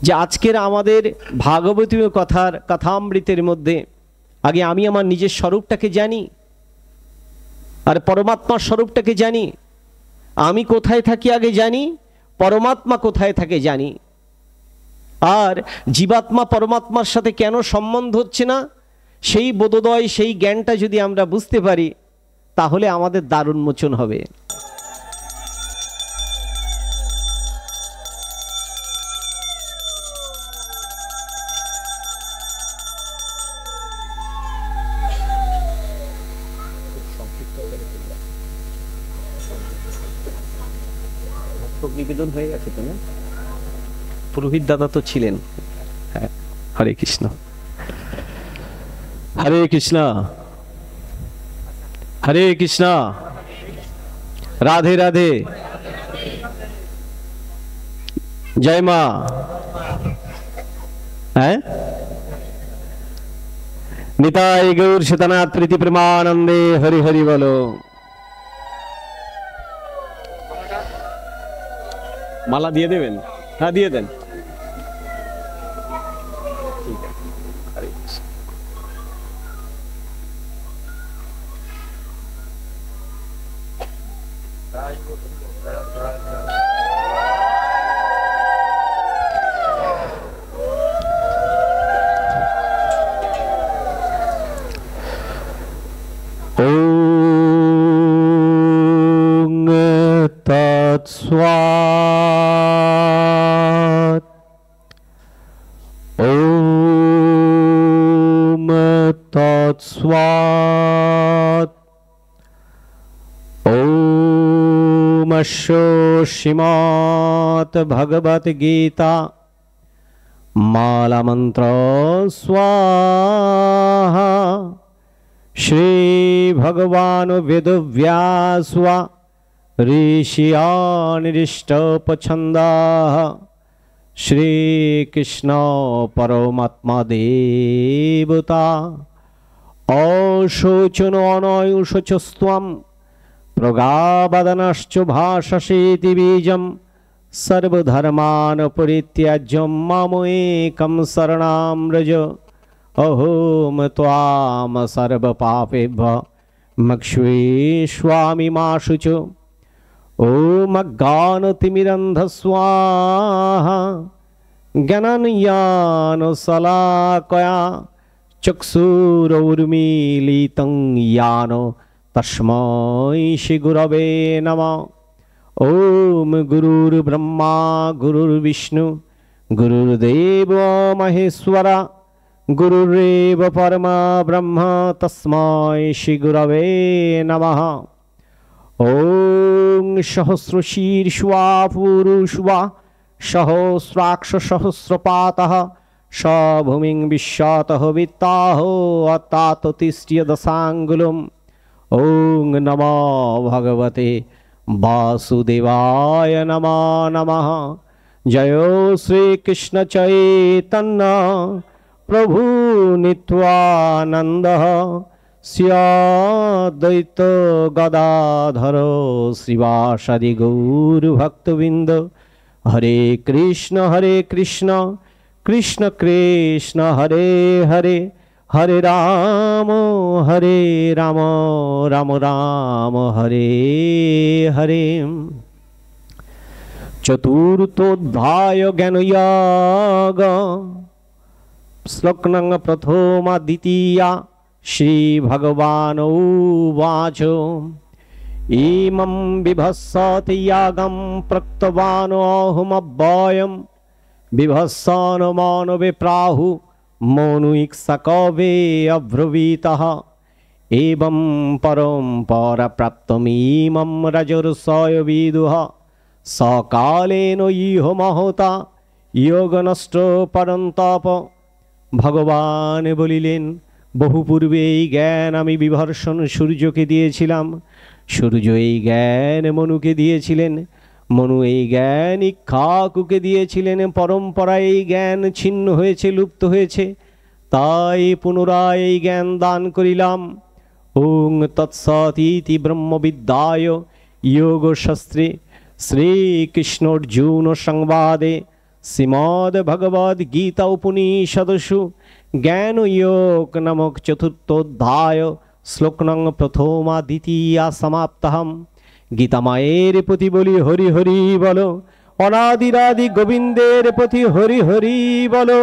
যে আজকের আমাদের ভাগবতীয় কথামৃতের মধ্যে আগে আমি আমার নিজের স্বরূপটাকে জানি, আর পরমাত্মার স্বরূপটাকে জানি। আমি কোথায় থাকি আগে জানি, পরমাত্মা কোথায় থাকে জানি। আর জীবাত্মা পরমাত্মার সাথে কেন সম্বন্ধ হচ্ছে না, সেই বোধোদয়, সেই জ্ঞানটা যদি আমরা বুঝতে পারি, তাহলে আমাদের দ্বার উন্মোচন হবে। নিবেদন হয়ে গেছে তো না? পুরোহিত দাদা তো ছিলেন। হ্যাঁ, হরে কৃষ্ণ, হরে কৃষ্ণ, হরে কৃষ্ণ, রাধে রাধে, জয় মা। হ্যাঁ, নিতাই গৌর সীতানাথ প্রীতি প্রেমানন্দে, হরি হরি বলো। মালা দিয়ে দেবেন? হ্যাঁ, দিয়ে দেন। তৎস্বাৎ। ওম তৎস্বাৎ। ওম শ্রীমদ্ ভগবত গীতা মালা মন্ত্র স্বাহা। শ্রী ভগবান বেদব্যাস ঋষিয়ানিষ্টপছন্দাः শ্রীকৃষ্ণ পরমাত্মা দেবতা। অশোচন অনয়োশোচস্ত্বম প্রগাবদনশ্চ ভাষসেতি বীজম সর্বধর্মান পরিত্যাজ্যম মামেকং শরণং ব্রজ। অহোম ত্বাম সর্বপাপেভ্যঃ মোক্ষয়িষ্যামি মা শুচো। ওম অজ্ঞানতিমিরন্ধস্বাহা জ্ঞানাঞ্জনশলাকয়া চক্ষুरुन्मीलितं येन तस्मै श्रीगुरवे नमः। ओम गुरुर्ब्रह्मा गुरुर्विष्णु गुरुर्देव महेश्वरा गुरुरेव परमा ब्रह्म तस्मै श्रीगुरवे नमः। ओम सहस्रशीर्षवा पुरुषवा सहस्राक्ष सहस्रपातः स भूमिं विश्वातः वित्ताहो अताततिष्ठ्य दशाङ्गुलम्। ओम नमो भगवते वासुदेवाय नमो नमः। जय श्री कृष्ण चैतन्य प्रभु नित्यानंद श्री अद्वैत गदाधर श्रीवासादि गौर भक्तवृंद। हरे कृष्ण कृष्ण कृष्ण हरे हरे हरे राम राम राम हरे हरे। चतुर्थोऽध्याय ज्ञानयोग श्लोक नंग प्रथमा द्वितीया। श्री भगवान उवाच इमं बिभत्सति यागं प्रक्तवान् अहमव्ययं बिभत्सन मानवे प्राहु मनुइक्ष्वाकवे अब्रवीतः। एवं परम्परा प्राप्तमिमं रजर्षय विदुः सकालेन इह महता योगनष्ट परन्तप। भगवान बोलिलेन বহু পূর্বে এই জ্ঞান আমি বিভর্ষণ সূর্যকে দিয়েছিলাম, সূর্য এই জ্ঞান মনুকে দিয়েছিলেন, মনু এই জ্ঞান ইক্ষ্বাকুকে দিয়েছিলেন। পরম্পরায় এই জ্ঞান ছিন্ন হয়েছে, লুপ্ত হয়েছে, তাই পুনরায় এই জ্ঞান দান করিলাম। ওং তৎসৎ ইতি ব্রহ্মবিদ্যায় যোগশাস্ত্রে শ্রীকৃষ্ণ অর্জুন সংবাদে শ্রীমদ্ ভগবদ গীতা উপনিষদসু জ্ঞান যোগ নামক চতুর্থ অধ্যায় শ্লোক নং প্রথমা দ্বিতীয়া সমাপ্তহম। গীতা মায়ের প্রতি বলি হরি হরি বলো, অনাদিরাদি গোবিন্দের প্রতি হরি হরি বলো।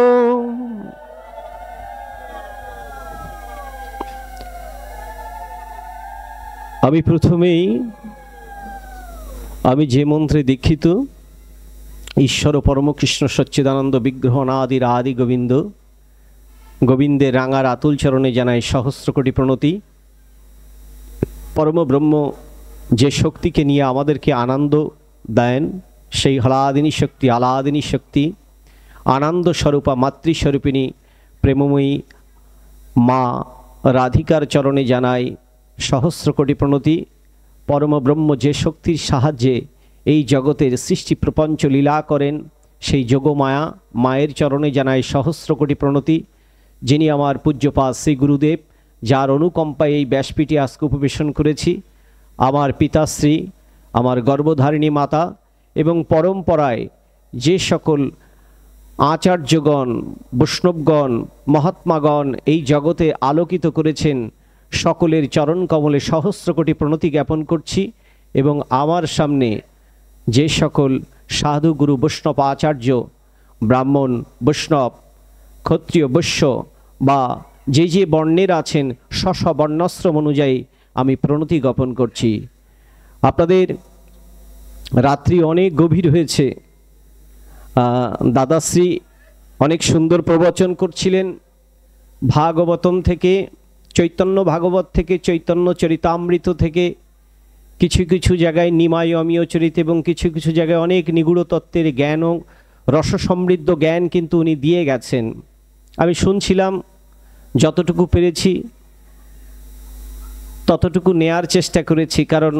আমি প্রথমেই যে মন্ত্রে দীক্ষিত, ঈশ্বর পরম কৃষ্ণ সচ্চিদানন্দ বিগ্রহ অনাদির আদি গোবিন্দ, গোবিন্দের রাঙার আতুল চরণে জানাই সহস্র কোটি প্রণতি। পরম ব্রহ্ম যে শক্তিকে নিয়ে আমাদেরকে আনন্দ দেন, সেই হলাদিনী শক্তি, আলাদিনী শক্তি, আনন্দ স্বরূপা মাতৃস্বরূপিণী প্রেমময়ী মা রাধিকার চরণে জানাই সহস্র কোটি প্রণতি। পরম ব্রহ্ম যে শক্তির সাহায্যে এই জগতের সৃষ্টি প্রপঞ্চ লীলা করেন, সেই যোগমায়া মায়ের চরণে জানাই সহস্র কোটি প্রণতি। যিনি আমার পূজ্যপাদ শ্রী গুরুদেব, যার অনুকম্পায় এই ব্যাসপীঠে আজকে উপবেশন করেছি, আমার পিতাশ্রী, আমার গর্ভধারিণী মাতা এবং পরম্পরায় যে সকল আচার্যগণ, বৈষ্ণবগণ, মহাত্মাগণ এই জগতে আলোকিত করেছেন, সকলের চরণ কমলে সহস্র কোটি প্রণতি জ্ঞাপন করছি। এবং আমার সামনে যে সকল সাধু গুরু বৈষ্ণব আচার্য, ব্রাহ্মণ, বৈষ্ণব, ক্ষত্রিয়, বৈশ্য বা যে বর্ণের আছেন, স্ব বর্ণাশ্রম অনুযায়ী আমি প্রণতি জ্ঞাপন করছি। আপনাদের রাত্রি অনেক গভীর হয়েছে। দাদাশ্রী অনেক সুন্দর প্রবচন করছিলেন ভাগবতম থেকে, চৈতন্য ভাগবত থেকে, চৈতন্য চরিতামৃত থেকে, কিছু কিছু জায়গায় নিমাই অমীয় চরিত এবং কিছু কিছু জায়গায় অনেক নিগূঢ় তত্ত্বের জ্ঞান ও রসসমৃদ্ধ জ্ঞান কিন্তু উনি দিয়ে গেছেন। আমি শুনছিলাম, যতটুকু পেরেছি ততটুকু নেয়ার চেষ্টা করেছি। কারণ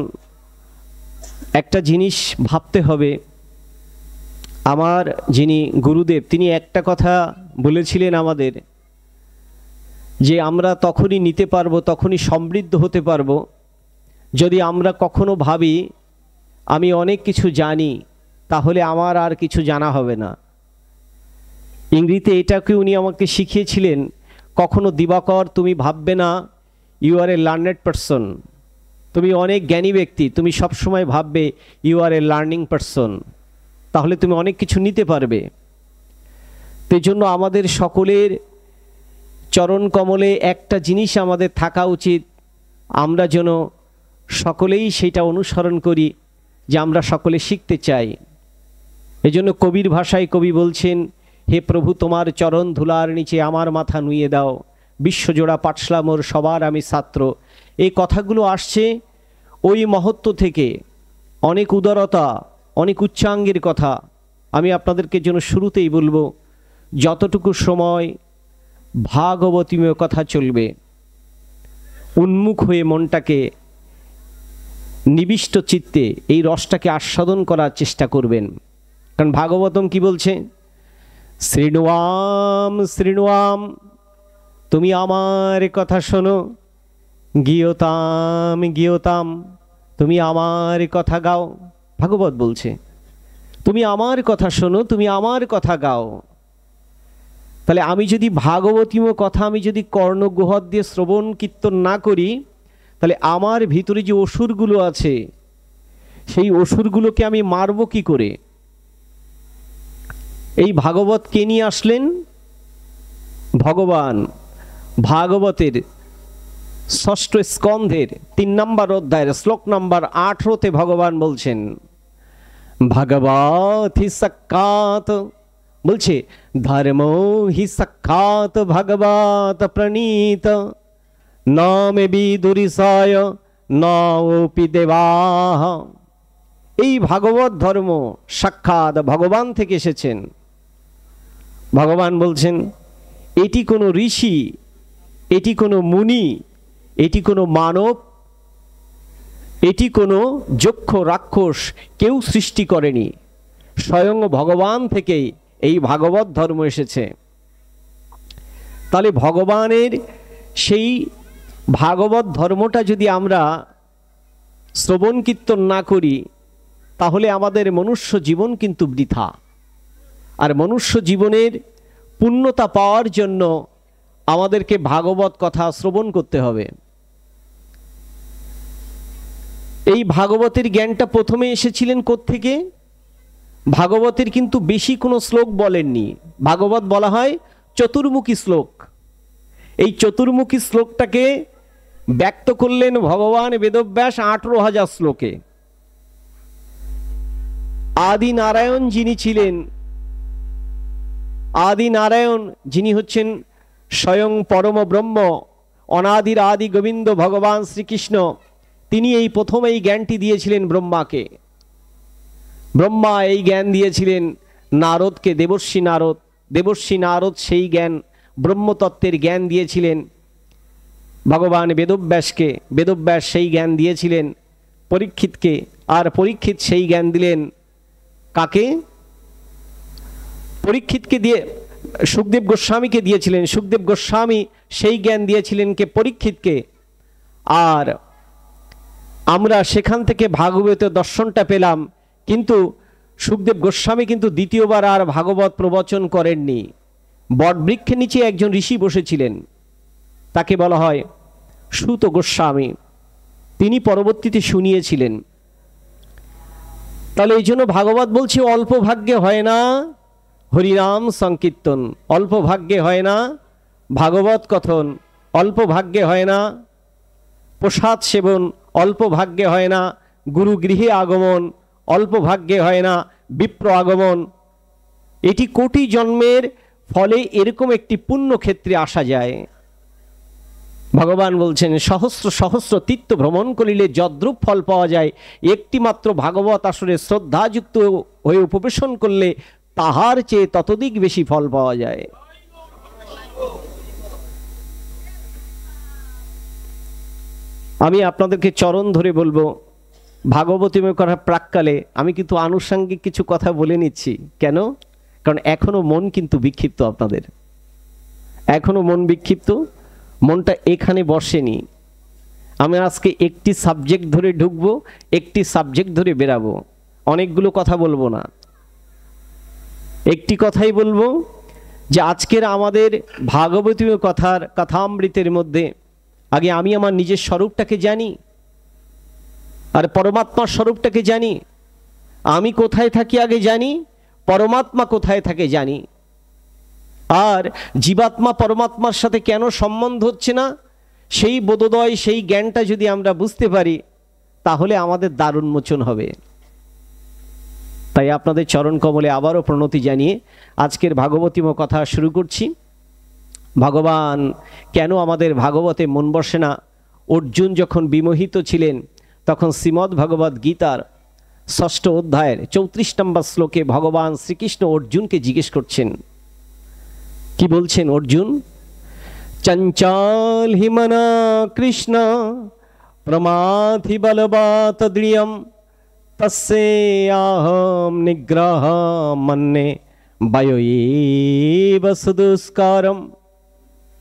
একটা জিনিস ভাবতে হবে, আমার যিনি গুরুদেব তিনি একটা কথা বলেছিলেন আমাদের, যে আমরা তখনই নিতে পারবো, তখনই সমৃদ্ধ হতে পারবো যদি আমরা কখনো ভাবি আমি অনেক কিছু জানি, তাহলে আমার আর কিছু জানা হবে না। ইংরেজিতে এটাকে উনি আমাকে শিখিয়েছিলেন, কখনো দিবাকর তুমি ভাববে না you are a learned person, তুমি অনেক জ্ঞানী ব্যক্তি, তুমি সবসময় ভাববে you are a learning person, তাহলে তুমি অনেক কিছু নিতে পারবে। সেই জন্য আমাদের সকলের চরণ কমলে একটা জিনিস আমাদের থাকা উচিত, আমরা যেন সকলেই সেটা অনুসরণ করি, যে আমরা সকলে শিখতে চাই। এজন্য কবির ভাষায় কবি বলছেন, হে প্রভু তোমার চরণ ধুলার নিচে আমার মাথা নুইয়ে দাও, বিশ্বজোড়া পাঠশালা মোর সবার আমি ছাত্র। এই কথাগুলো আসছে ওই মহত্ব থেকে, অনেক উদারতা, অনেক উচ্চাঙ্গের কথা। আমি আপনাদেরকে জন্য শুরুতেই বলবো, যতটুকু সময় ভাগবতীময় কথা চলবে, উন্মুখ হয়ে মনটাকে নিবিষ্ট চিত্তে এই রসটাকে আস্বাদন করার চেষ্টা করবেন। কারণ ভাগবতম কি বলছে, শৃণুয়াম শৃণুয়াম, তুমি আমার কথা শোনো, গীয়তাম গীয়তাম, তুমি আমার কথা গাও। ভাগবত বলছে তুমি আমার কথা শোনো, তুমি আমার কথা গাও। তাহলে আমি যদি ভাগবতীম কথা আমি যদি কর্ণগুহর দিয়ে শ্রবণ কীর্তন না করি, তাহলে আমার ভিতরে যে অসুরগুলো আছে, সেই অসুরগুলোকে আমি মারব কি করে? এই ভাগবত কে নিয়ে আসলেন? ভগবান। ভাগবতের ষষ্ঠ স্কন্ধের 3 নম্বর অধ্যায়ের শ্লোক নম্বর 18তে ভগবান বলছেন, ভগবত হি সাক্ষাৎ, বলছে ধর্ম হি সাক্ষাৎ ভগবত প্রণীত, ন মে বিদুরিষয় নপি দেবাহ। এই ভাগবত ধর্ম সাক্ষাৎ ভগবান থেকে এসেছেন। ভগবান বলছেন এটি কোনো ঋষি, এটি কোনো মুনি, এটি কোনো মানব, এটি কোনো যক্ষ রাক্ষস কেউ সৃষ্টি করেনি, স্বয়ং ভগবান থেকেই এই ভাগবত ধর্ম এসেছে। তাহলে ভগবানের সেই ভাগবত ধর্মটা যদি আমরা শ্রবণ কীর্তন না করি, তাহলে আমাদের মনুষ্য জীবন কিন্তু বৃথা। আর মনুষ্য জীবনের পূর্ণতা পাওয়ার জন্য আমাদেরকে ভাগবত কথা শ্রবণ করতে হবে। এই ভাগবতের জ্ঞানটা প্রথমে এসেছিলেন কোত্থেকে? ভাগবতের কিন্তু বেশি কোনো শ্লোক বলেননি। ভাগবত বলা হয় চতুর্মুখী শ্লোক। এই চতুর্মুখী শ্লোকটাকে ব্যক্ত করলেন ভগবান বেদব্যাস 18,000 শ্লোকে। আদি নারায়ণ যিনি ছিলেন, আদি নারায়ণ যিনি হচ্ছেন স্বয়ং পরম ব্রহ্ম, অনাদির আদি গোবিন্দ ভগবান শ্রীকৃষ্ণ, তিনি এই প্রথম এই জ্ঞানটি দিয়েছিলেন ব্রহ্মাকে। ব্রহ্মা এই জ্ঞান দিয়েছিলেন নারদকে, দেবর্ষি নারদ। দেবর্ষি নারদ সেই জ্ঞান, ব্রহ্মতত্ত্বের জ্ঞান দিয়েছিলেন ভগবান বেদব্যাসকে। বেদব্যাস সেই জ্ঞান দিয়েছিলেন পরীক্ষিতকে, আর পরীক্ষিত সেই জ্ঞান দিলেন কাকে? পরীক্ষিতকে দিয়ে সুখদেব গোস্বামীকে দিয়েছিলেন। সুখদেব গোস্বামী সেই জ্ঞান দিয়েছিলেন কে? পরীক্ষিতকে। আর আমরা সেখান থেকে ভাগবতের দর্শনটা পেলাম। কিন্তু সুখদেব গোস্বামী কিন্তু দ্বিতীয়বার আর ভাগবত প্রবচন করেননি। বটবৃক্ষের নিচে একজন ঋষি বসেছিলেন, তাকে বলা হয় সুত গোস্বামী, তিনি পরবর্তীতে শুনিয়েছিলেন। তাহলে এই জন্য ভাগবত বলছে অল্প ভাগ্যে হয় না হরিনাম সংকীর্তন, অল্প ভাগ্যে হয় না ভাগবত কথন, অল্প ভাগ্যে হয় না প্রসাদ সেবন, অল্প ভাগ্যে হয় না গুরু গৃহে আগমন, অল্প ভাগ্যে হয় না বিপ্র আগমন। এটি কোটি জন্মের ফলে এরকম একটি পুণ্য ক্ষেত্রে আসা যায়। ভগবান বলছেন সহস্র সহস্র তীর্থ ভ্রমণ করিলে যদ্রূপ ফল পাওয়া যায়, একটি মাত্র ভাগবত আসরে শ্রদ্ধাযুক্ত হয়ে উপবেশন করলে তাহার চেয়ে ততোধিক বেশি ফল পাওয়া যায়। আমি আপনাদেরকে চরণ ধরে বলবো, ভাগবতীময় করার প্রাককালে আমি কিন্তু আনুষঙ্গিক কিছু কথা বলে নিচ্ছি। কেন? কারণ এখনো মন কিন্তু বিক্ষিপ্ত, আপনাদের এখনো মন বিক্ষিপ্ত, মনটা এখানে বসেনি। আমি আজকে একটি সাবজেক্ট ধরে ঢুকবো, একটি সাবজেক্ট ধরে বেরাবো, অনেকগুলো কথা বলবো না। একটি কথাই বলবো যে আজকের আমাদের ভাগবতীয় কথার কথামৃতের মধ্যে আগে আমি আমার নিজের স্বরূপটাকে জানি, আর পরমাত্মার স্বরূপটাকে জানি। আমি কোথায় থাকি আগে জানি, পরমাত্মা কোথায় থাকে জানি। আর জীবাত্মা পরমাত্মার সাথে কেন সম্বন্ধ হচ্ছে না, সেই বোধোদয়, সেই জ্ঞানটা যদি আমরা বুঝতে পারি, তাহলে আমাদের দ্বার উন্মোচন হবে। তাই আপনাদের চরণ কমলে আবারও প্রণতি জানিয়ে আজকের ভাগবতীময় কথা শুরু করছি। ভগবান কেন আমাদের ভাগবতে মন বসে না? অর্জুন যখন বিমোহিত ছিলেন, তখন শ্রীমদ্ ভগবদ্ গীতার 6ষ্ঠ অধ্যায়ের 34 নম্বর শ্লোকে ভগবান শ্রীকৃষ্ণ অর্জুনকে জিজ্ঞেস করছেন, কি বলছেন? অর্জুন, চঞ্চল হিমনা কৃষ্ণ প্রমাথি বলবাত দৃঢ়ম তস্যাহম নিগ্রহ মন্যে বায়ুব সুদুষ্কারম।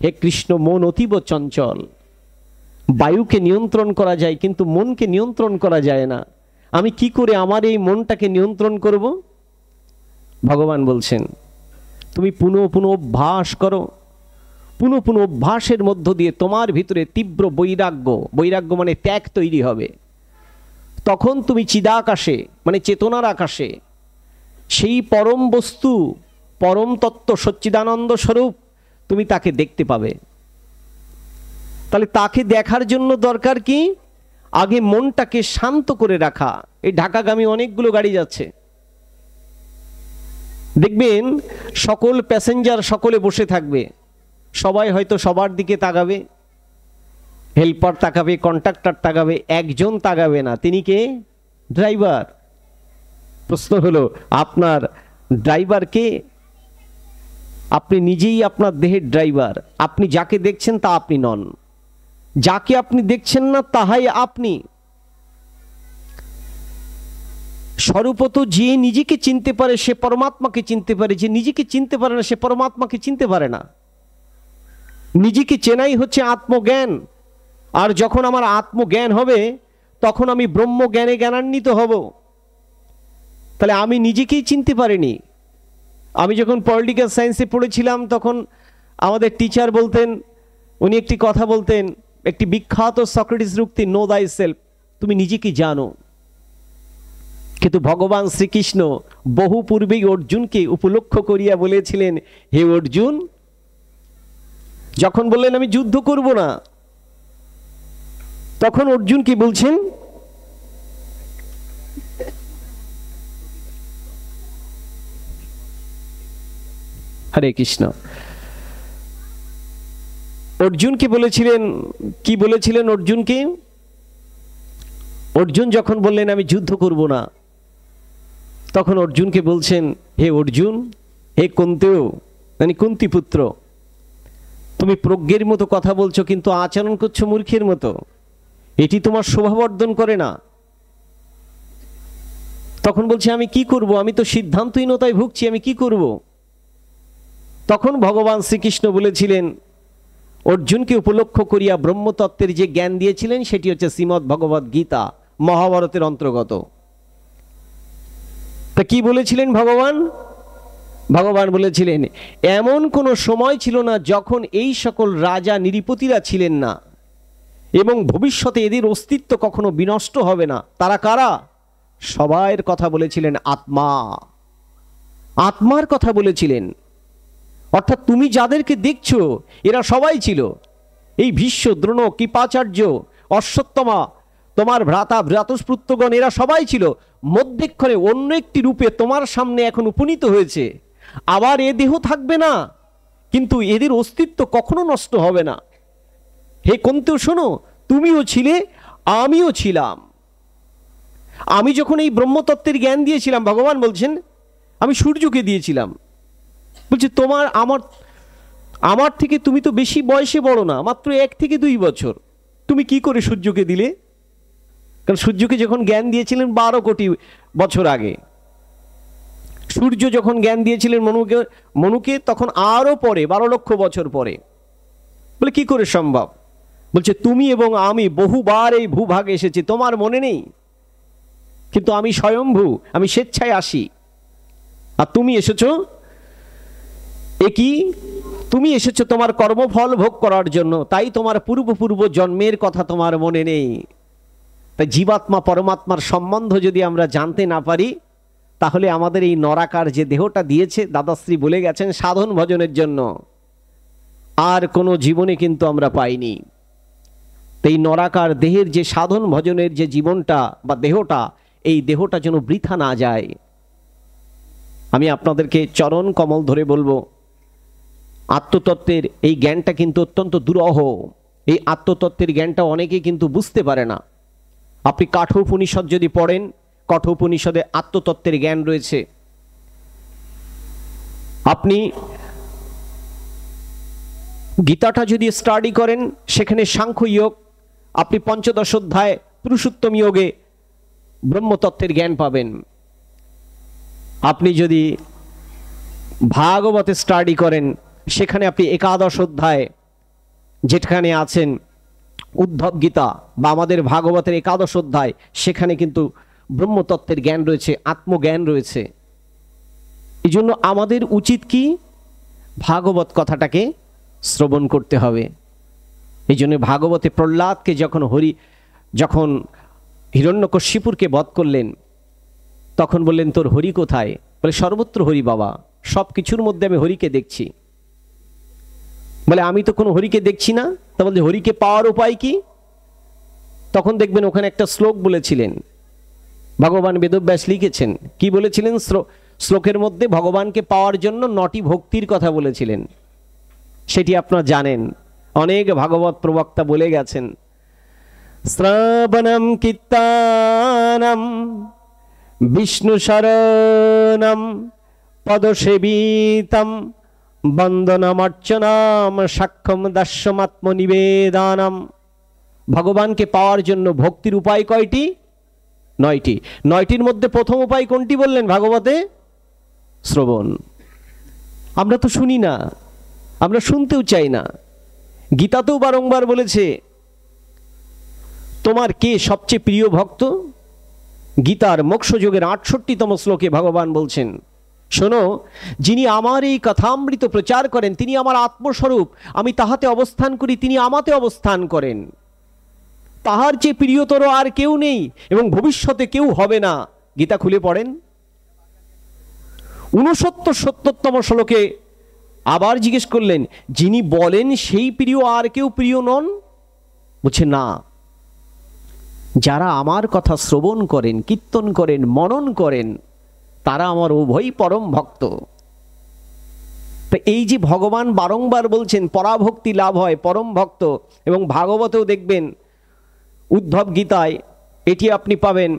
হে কৃষ্ণ, মন অতীব চঞ্চল। বায়ুকে নিয়ন্ত্রণ করা যায়, কিন্তু মনকে নিয়ন্ত্রণ করা যায় না। আমি কি করে আমার এই মনটাকে নিয়ন্ত্রণ করব? ভগবান বলছেন, তুমি পুনঃ পুনঃ অভ্যাস করো। পুনঃ পুনঃ অভ্যাসের মধ্য দিয়ে তোমার ভিতরে তীব্র বৈরাগ্য, বৈরাগ্য মানে ত্যাগ তৈরি হবে। তখন তুমি চিদাকাশে মানে চেতনার আকাশে সেই পরম বস্তু, পরম তত্ত্ব, সচ্চিদানন্দ স্বরূপ তুমি তাকে দেখতে পাবে। তাহলে তাকে দেখার জন্য দরকার কি? আগে মনটাকে শান্ত করে রাখা। এই ঢাকাগামী অনেকগুলো গাড়ি যাচ্ছে, দেখবেন সকল প্যাসেঞ্জার সকলে বসে থাকবে, সবাই হয়তো সবার দিকে তাকাবে, হেল্পার তাকাবে, কন্ট্রাক্টর তাকাবে, একজন তাকাবে না। তিনি কে? ড্রাইভার। প্রশ্ন হলো, আপনার ড্রাইভার কে? আপনি নিজেই আপনার দেহের ড্রাইভার। আপনি যাকে দেখছেন তা আপনি নন, যাকে আপনি দেখছেন না তাহাই আপনি। স্বরূপত যে নিজেকে চিনতে পারে সে পরমাত্মাকে চিনতে পারে, যে নিজেকে চিনতে পারে না সে পরমাত্মাকে চিনতে পারে না। নিজেকে চেনাই হচ্ছে আত্মজ্ঞান। আর যখন আমার আত্মজ্ঞান হবে, তখন আমি ব্রহ্মজ্ঞানে জ্ঞানান্বিত হব। তাহলে আমি নিজেকেই চিনতে পারিনি, আমি যখন পলিটিক্যাল সায়েন্সে পড়েছিলাম তখন আমাদের টিচার বলতেন, উনি একটি কথা বলতেন, একটি বিখ্যাত সক্রেটিস উক্তি, নো দাই সেলফ, তুমি নিজেকে জানো। কিন্তু ভগবান শ্রীকৃষ্ণ বহু পূর্বেই অর্জুনকে উপলক্ষ করিয়া বলেছিলেন, হে অর্জুন, যখন বললেন আমি যুদ্ধ করব না, তখন অর্জুন কি বলছেন? হরে কৃষ্ণ। অর্জুনকে বলেছিলেন, কি বলেছিলেন অর্জুনকে? অর্জুন যখন বললেন আমি যুদ্ধ করব না, তখন অর্জুনকে বলছেন, হে অর্জুন, হে কুন্তেয়, মানে কুন্তি পুত্র, তুমি প্রজ্ঞের মতো কথা বলছো কিন্তু আচরণ করছো মূর্খের মতো, এটি তোমার শোভাবর্ধন করে না। তখন বলছে আমি কি করব, আমি তো সিদ্ধান্তহীনতায় ভুগছি, আমি কি করব? তখন ভগবান শ্রীকৃষ্ণ বলেছিলেন, অর্জুনকে উপলক্ষ করিয়া ব্রহ্মতত্ত্বের যে জ্ঞান দিয়েছিলেন সেটি হচ্ছে শ্রীমদ্ ভগবদ গীতা, মহাভারতের অন্তর্গত। তা কি বলেছিলেন ভগবান? ভগবান বলেছিলেন, এমন কোনো সময় ছিল না যখন এই সকল রাজা নৃপতিরা ছিলেন না, এবং ভবিষ্যতে এদের অস্তিত্ব কখনো বিনষ্ট হবে না। তারা কারা? সবাইয়ের কথা বলেছিলেন আত্মা, আত্মার কথা বলেছিলেন। অর্থাৎ তুমি যাদেরকে দেখছো এরা সবাই ছিল। এই ভীষ্ম, দ্রোণ, কৃপাচার্য, অশ্বত্থামা, তোমার ভ্রাতা ভ্রাতুষ্পুত্রগণ, এরা সবাই ছিল। মধ্যেক্ষণে অন্য একটি রূপে তোমার সামনে এখন উপনীত হয়েছে। আবার এ দেহ থাকবে না, কিন্তু এদের অস্তিত্ব কখনো নষ্ট হবে না। হে কুন্তি, শোনো, তুমিও ছিলে, আমিও ছিলাম। আমি যখন এই ব্রহ্মতত্ত্বের জ্ঞান দিয়েছিলাম, ভগবান বলছেন, আমি সূর্যকে দিয়েছিলাম। বলছে তোমার আমার থেকে তুমি তো বেশি বয়সে বড় না, মাত্র 1 থেকে 2 বছর। তুমি কি করে সূর্যকে দিলে? কারণ সূর্যকে যখন জ্ঞান দিয়েছিলেন 12 কোটি বছর আগে, সূর্য যখন জ্ঞান দিয়েছিলেন মনুকে তখন আরো পরে, 12 লক্ষ বছর পরে। বলে কি করে সম্ভব? বলছে তুমি এবং আমি বহুবার এই ভূভাগে এসেছি, তোমার মনে নেই? কিন্তু আমি স্বয়ম্ভু, আমি স্বেচ্ছায় আসি। আর তুমি এসেছো একই, তুমি এসেছো তোমার কর্মফল ভোগ করার জন্য, তাই তোমার পূর্ব জন্মের কথা তোমার মনে নেই। তাই জীবাত্মা পরমাত্মার সম্বন্ধ যদি আমরা জানতে না পারি, তাহলে আমাদের এই নরাকার যে দেহটা দিয়েছে, দাদাশ্রী বলে গেছেন সাধন ভজনের জন্য, আর কোনো জীবনে কিন্তু আমরা পাইনি। এই নরাকার দেহের যে সাধন ভজনের যে জীবনটা বা দেহটা, এই দেহটা যেন বৃথা না যায়। আমি আপনাদেরকে চরণ কমল ধরে বলবো, আত্মতত্ত্বের এই জ্ঞানটা কিন্তু অত্যন্ত দুরূহ। এই আত্মতত্ত্বের জ্ঞানটা অনেকে কিন্তু বুঝতে পারে না। আপনি কাঠোপনিষদ যদি পড়েন, কঠোপনিষদে আত্মতত্ত্বের জ্ঞান রয়েছে। আপনি গীতাটা যদি স্টাডি করেন, সেখানে সাংখ্য যোগ, আপনি 15 অধ্যায় পুরুষোত্তম যোগে ব্রহ্মতত্ত্বের জ্ঞান পাবেন। আপনি যদি ভাগবতে স্টাডি করেন, সেখানে আপনি 11 অধ্যায় যেখানে আছেন উদ্ধব গীতা বা আমাদের ভাগবতের 11 অধ্যায়, সেখানে কিন্তু ব্রহ্মতত্ত্বের জ্ঞান রয়েছে, আত্মজ্ঞান রয়েছে। এই জন্য আমাদের উচিত কি? ভাগবত কথাটাকে শ্রবণ করতে হবে। এই জন্য ভাগবতে প্রহ্লাদকে যখন হিরণ্যকশিপুরকে বধ করলেন, তখন বললেন তোর হরি কোথায়? বলে সর্বত্র হরি বাবা, সব কিছুর মধ্যে আমি হরিকে দেখছি। বলে আমি তো কোনো হরিকে দেখছি না। তা বলছে হরিকে পাওয়ার উপায় কি? তখন দেখবেন ওখানে একটা শ্লোক বলেছিলেন, ভগবান বেদব্যাস লিখেছেন। কি বলেছিলেন? শ্লোকের মধ্যে ভগবানকে পাওয়ার জন্য 9টি ভক্তির কথা বলেছিলেন। সেটি আপনারা জানেন, অনেক ভাগবত প্রবক্তা বলে গেছেন। শ্রবণম কীর্তনম বিষ্ণু শরণম পদসেবিতম বন্দনমর্চনম সাক্ষ্যম দাস্যমাত্মনিবেদনম। ভগবানকে পাওয়ার জন্য ভক্তির উপায় কয়টি? 9টি। 9টির মধ্যে প্রথম উপায় কোনটি বললেন ভাগবতে? শ্রবণ। আমরা তো শুনি না, আমরা শুনতেও চাই না। গীতাতেও বারংবার বলেছে তোমার কে সবচেয়ে প্রিয় ভক্ত? গীতার মোক্ষযোগের 68তম শ্লোকে ভগবান বলছেন শোনো, যিনি আমার এই কথামৃত প্রচার করেন তিনি আমার আত্মস্বরূপ, আমি তাহাতে অবস্থান করি, তিনি আমাতে অবস্থান করেন। তাহার চেয়ে প্রিয়তর আর কেউ নেই এবং ভবিষ্যতে কেউ হবে না। গীতা খুলে পড়েন 69-70তম শ্লোকে আবার জিজ্ঞেস করলেন, যিনি বলেন সেই প্রিয় আর কেউ প্রিয় নন? বলছে না, যারা আমার কথা শ্রবণ করেন, কীর্তন করেন, মনন করেন, তারা আমার উভয় পরম ভক্ত। তো এই যে ভগবান বারংবার বলছেন পরাভক্তি লাভ হয়, পরম ভক্ত, এবং ভাগবতেও দেখবেন উদ্ধব গীতায় এটি আপনি পাবেন।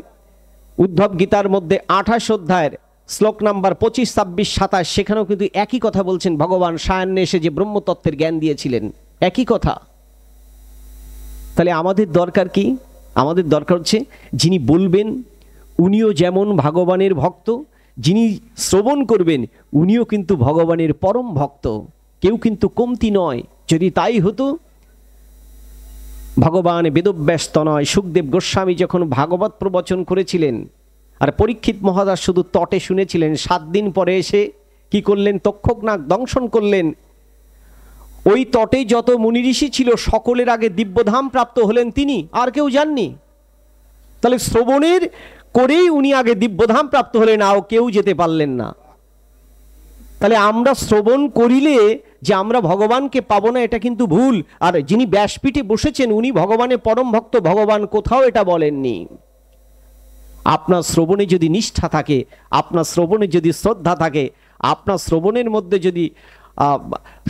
উদ্ধব গীতার মধ্যে 28 অধ্যায়ের শ্লোক নাম্বার 25, 26, 27, সেখানেও কিন্তু একই কথা বলছেন। ভগবান সায়ান্নে এসে যে ব্রহ্মতত্ত্বের জ্ঞান দিয়েছিলেন, একই কথা। তাহলে আমাদের দরকার কি? আমাদের দরকার হচ্ছে যিনি বলবেন উনিও যেমন ভগবানের ভক্ত, যিনি শ্রবণ করবেন উনিও কিন্তু ভগবানের পরম ভক্ত, কেউ কিন্তু কমতি নয়। যদি তাই হতো, ভগবান বেদব্যাস তনয় সুখদেব গোস্বামী যখন ভাগবত প্রবচন করেছিলেন আর পরীক্ষিত মহারাজ শুধু তটে শুনেছিলেন, 7 দিন পরে এসে কি করলেন? তক্ষকনাগ দংশন করলেন। ওই তটে যত মুনি ঋষি ছিল সকলের আগে দিব্যধাম প্রাপ্ত হলেন তিনি, আর কেউ যাননি। তাহলে শ্রবণের করেই উনি আগে দিব্যধাম প্রাপ্ত হলেন, আর কেউ যেতে পারলেন না। তাহলে আমরা শ্রবণ করিলে যে আমরা ভগবানকে পাবো না, এটা কিন্তু ভুল। আর যিনি ব্যাসপীঠে বসেছেন উনি ভগবানের পরম ভক্ত, ভগবান কোথাও এটা বলেননি। আপনার শ্রবণে যদি নিষ্ঠা থাকে, আপনার শ্রবণে যদি শ্রদ্ধা থাকে, আপনার শ্রবণের মধ্যে যদি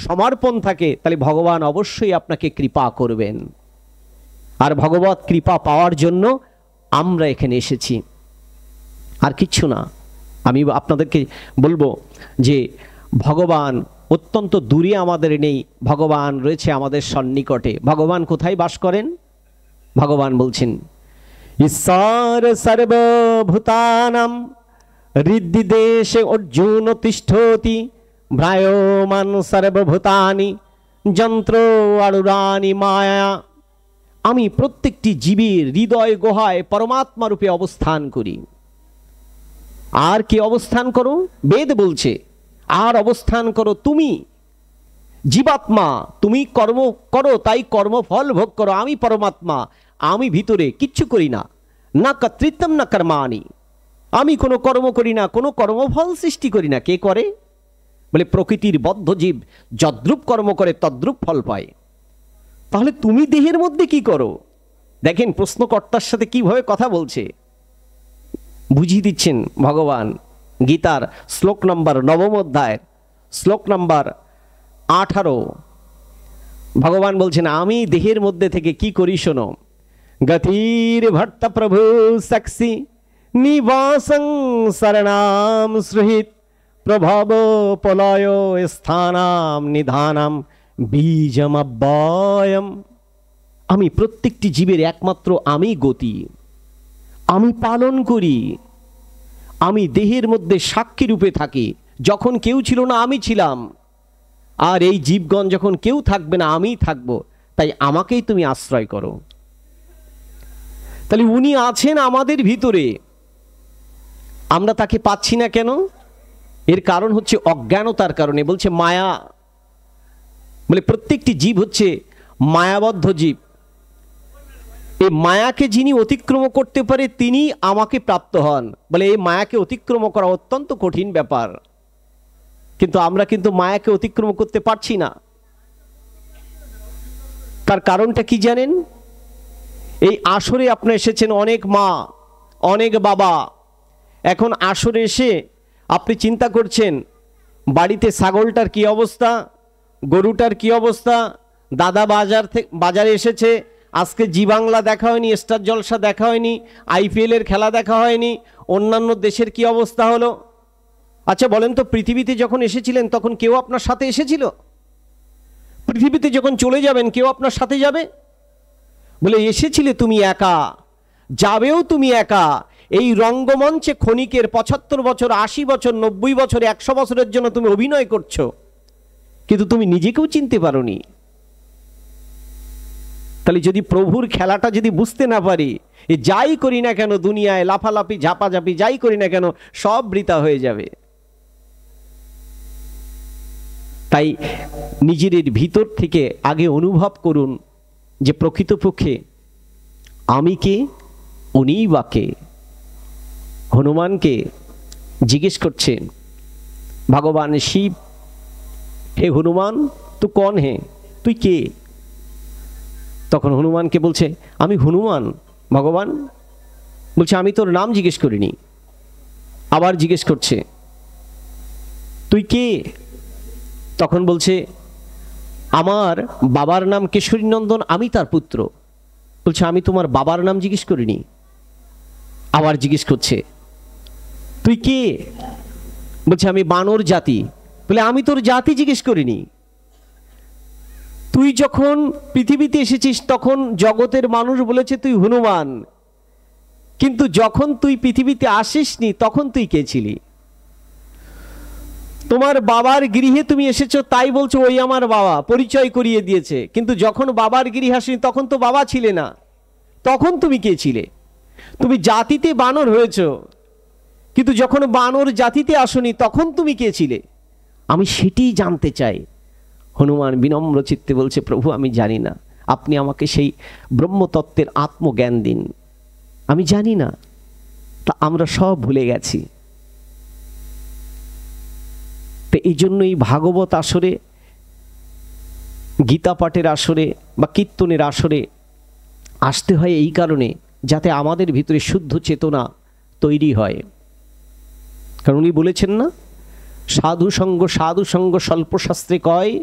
সমর্পণ থাকে, তাহলে ভগবান অবশ্যই আপনাকে কৃপা করবেন। আর ভগবত কৃপা পাওয়ার জন্য আমরা এখানে এসেছি, আর কিচ্ছু না। আমি আপনাদেরকে বলবো যে ভগবান অত্যন্ত দূরে আমাদের নেই, ভগবান রয়েছে আমাদের সন্নিকটে। ভগবান কোথায় বাস করেন? ভগবান বলছেন ঈশ্বর সর্বভূতানাং হৃদি দেশে অর্জুন তিষ্ঠতি ভ্রায়মান সর্বভূতানি যন্ত্র আড়ুরানি মায়া। আমি প্রত্যেকটি জীবের হৃদয় গুহায় পরমাত্মা রূপে অবস্থান করি। আর কি অবস্থান করো? বেদ বলছে আর অবস্থান করো তুমি জীবাত্মা। তুমি কর্ম করো, তাই কর্মফল ভোগ করো। আমি পরমাত্মা, আমি ভিতরে কিচ্ছু করি না। না কর্তৃত্বম না কর্মাণি, আমি কোনো কর্ম করি না, কোনো কর্মফল সৃষ্টি করি না। কে করে? বলে প্রকৃতির বদ্ধ জীব যদ্রূপ কর্ম করে তদ্রূপ ফল পায়। তাহলে তুমি দেহের মধ্যে কি করো? দেখেন প্রশ্নকর্তার সাথে কিভাবে কথা বলছে, বুঝিয়ে দিচ্ছেন ভগবান। গীতার শ্লোক নম্বর 9 অধ্যায়ের শ্লোক নম্বর 18 ভগবান বলছেন আমি দেহের মধ্যে থেকে কি করি শোনো। গতির ভট্ট প্রভু সাক্ষী নিবাসং শরণাম সুহিত প্রভব প্রলয় স্থানাম নিধানাম বীজম অব্যয়ম। আমি প্রত্যেকটি জীবের একমাত্র আমি গতি, আমি পালন করি। আমি দেহের মধ্যে সাক্ষী রূপে থাকি। যখন কেউ ছিল না আমি ছিলাম, আর এই জীবগণ যখন কেউ থাকবে না আমি থাকবো। তাই আমাকেই তুমি আশ্রয় করো। তাহলে উনি আছেন আমাদের ভিতরে, আমরা তাকে পাচ্ছি না কেন? এর কারণ হচ্ছে অজ্ঞানতার কারণে। বলছে মায়া, বলে প্রত্যেকটি জীব হচ্ছে মায়াবদ্ধ জীব। এই মায়াকে যিনি অতিক্রম করতে পারে তিনি আমাকে প্রাপ্ত হন। বলে এই মায়াকে অতিক্রম করা অত্যন্ত কঠিন ব্যাপার, কিন্তু আমরা কিন্তু মায়াকে অতিক্রম করতে পারছি না। তার কারণটা কি জানেন? এই আসরে আপনি এসেছেন অনেক মা, অনেক বাবা। এখন আসরে এসে আপনি চিন্তা করছেন বাড়িতে ছাগলটার কি অবস্থা, গরুটার কি অবস্থা। দাদা বাজারে এসেছে, আজকে জি বাংলা দেখা হয়নি, স্টার জলসা দেখা হয়নি, IPL এর খেলা দেখা হয়নি, অন্যান্য দেশের কি অবস্থা হলো। আচ্ছা বলেন তো, পৃথিবীতে যখন এসেছিলেন তখন কেউ আপনার সাথে এসেছিল? পৃথিবীতে যখন চলে যাবেন কেউ আপনার সাথে যাবে? বলে এসেছিলে তুমি একা, যাবেও তুমি একা। এই রঙ্গমঞ্চে ক্ষণিকের 75 বছর, 80 বছর, 90 বছর, 100 বছরের জন্য তুমি অভিনয় করছো, কিন্তু তুমি নিজেকেও চিনতে পারোনি। তাহলে যদি প্রভুর খেলাটা যদি বুঝতে না পারি, যাই করি না কেন দুনিয়ায়, লাফালাফি ঝাপাঝাপি যাই করি না কেন, সব বৃথা হয়ে যাবে। তাই নিজের ভিতর থেকে আগে অনুভব করুন যে প্রকৃতপক্ষে আমি কে, উনিই বা কে। হনুমানকে জিজ্ঞেস করছেন ভগবান শিব, হে হনুমান তু কন হে, তুই কে? তখন হনুমানকে বলছে আমি হনুমান। ভগবান বলছে আমি তোর নাম জিজ্ঞেস করিনি। আবার জিজ্ঞেস করছে তুই কে? তখন বলছে আমার বাবার নাম কেশরীনন্দন, আমি তার পুত্র। বলছে আমি তোমার বাবার নাম জিজ্ঞেস করিনি। আবার জিজ্ঞেস করছে তুই কে? বলছে আমি বানর জাতি। বলে আমি তোর জাতি জিজ্ঞেস করিনি। তুই যখন পৃথিবীতে এসেছিস তখন জগতের মানুষ বলেছে তুই হনুমান, কিন্তু যখন তুই পৃথিবীতে আসিসনি তখন তুই কে ছিলি? তোমার বাবার গৃহে তুমি এসেছো তাই বলছো ওই আমার বাবা, পরিচয় করিয়ে দিয়েছে, কিন্তু যখন বাবার গৃহে আসেনি তখন তো বাবা ছিলে না, তখন তুমি কে ছিলে? তুমি জাতিতে বানর হয়েছো, কিন্তু যখন বানর জাতিতে আসনি তখন তুমি কে ছিলে? আমি সেটি জানতে চাই। হনুমান বিনম্র চিত্তে বলছে প্রভু আমি জানি না, আপনি আমাকে সেই ব্রহ্মতত্ত্বের আত্মজ্ঞান দিন, আমি জানি না। তা আমরা সব ভুলে গেছি। তো এই জন্যই ভাগবত আসরে, গীতা পাঠের আসরে বা কীর্তনের আসরে আসতে হয় এই কারণে, যাতে আমাদের ভিতরে শুদ্ধ চেতনা তৈরি হয়। কারণ উনি বলেছেন না, সাধু সঙ্গ স্বল্প শাস্ত্রে কয়,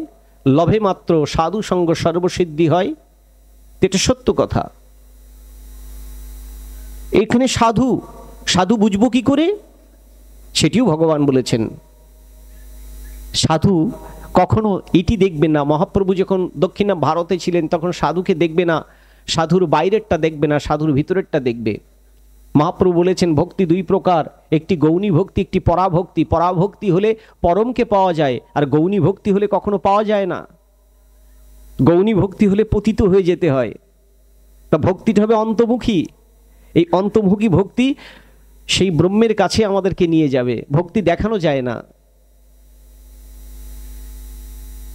লভে মাত্র সাধু সঙ্গ সর্বসিদ্ধি হয়। এটা সত্য কথা। এখানে সাধু সাধু বুঝবো কি করে, সেটিও ভগবান বলেছেন। সাধু কখনো এটি দেখবেন না, মহাপ্রভু যখন দক্ষিণা ভারতে ছিলেন তখন সাধুকে দেখবে না, সাধুর বাইরেরটা দেখবে না, সাধুর ভিতরেরটা দেখবে। মহাপ্রভু বলেছেন ভক্তি দুই প্রকার, একটি গৌণী ভক্তি, একটি পরাভক্তি। পরাভক্তি হলে পরমকে পাওয়া যায়, আর গৌণী ভক্তি হলে কখনো পাওয়া যায় না। গৌণী ভক্তি হলে পতিত হয়ে যেতে হয়, তা ভক্তিটা হবে অন্তর্মুখী। এই অন্তর্মুখী ভক্তি সেই ব্রহ্মের কাছে আমাদেরকে নিয়ে যাবে। ভক্তি দেখানো যায় না।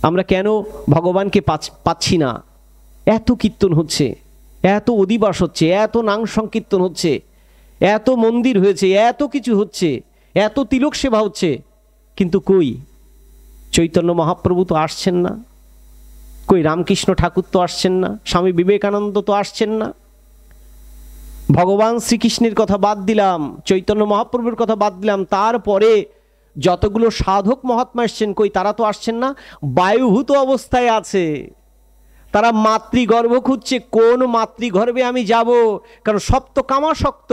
আমরা কেন ভগবানকে পাচ্ছি না? এত কীর্তন হচ্ছে, এত অধিবাস হচ্ছে, এত নাম সংকীর্তন হচ্ছে, এত মন্দির হয়েছে, এত কিছু হচ্ছে, এত তিলক সেবা হচ্ছে, কিন্তু কই চৈতন্য মহাপ্রভু তো আসছেন না, কই রামকৃষ্ণ ঠাকুর তো আসছেন না, স্বামী বিবেকানন্দ তো আসছেন না। ভগবান শ্রীকৃষ্ণের কথা বাদ দিলাম, চৈতন্য মহাপ্রভুর কথা বাদ দিলাম, তারপরে যতগুলো সাধক মহাত্মা এসছেন কই তারা তো আসছেন না। বায়ুভূত অবস্থায় আছে, তারা মাতৃগর্ভ খুঁজছে, কোন মাতৃগর্ভে আমি যাব, কারণ সপ্ত কামাসক্ত।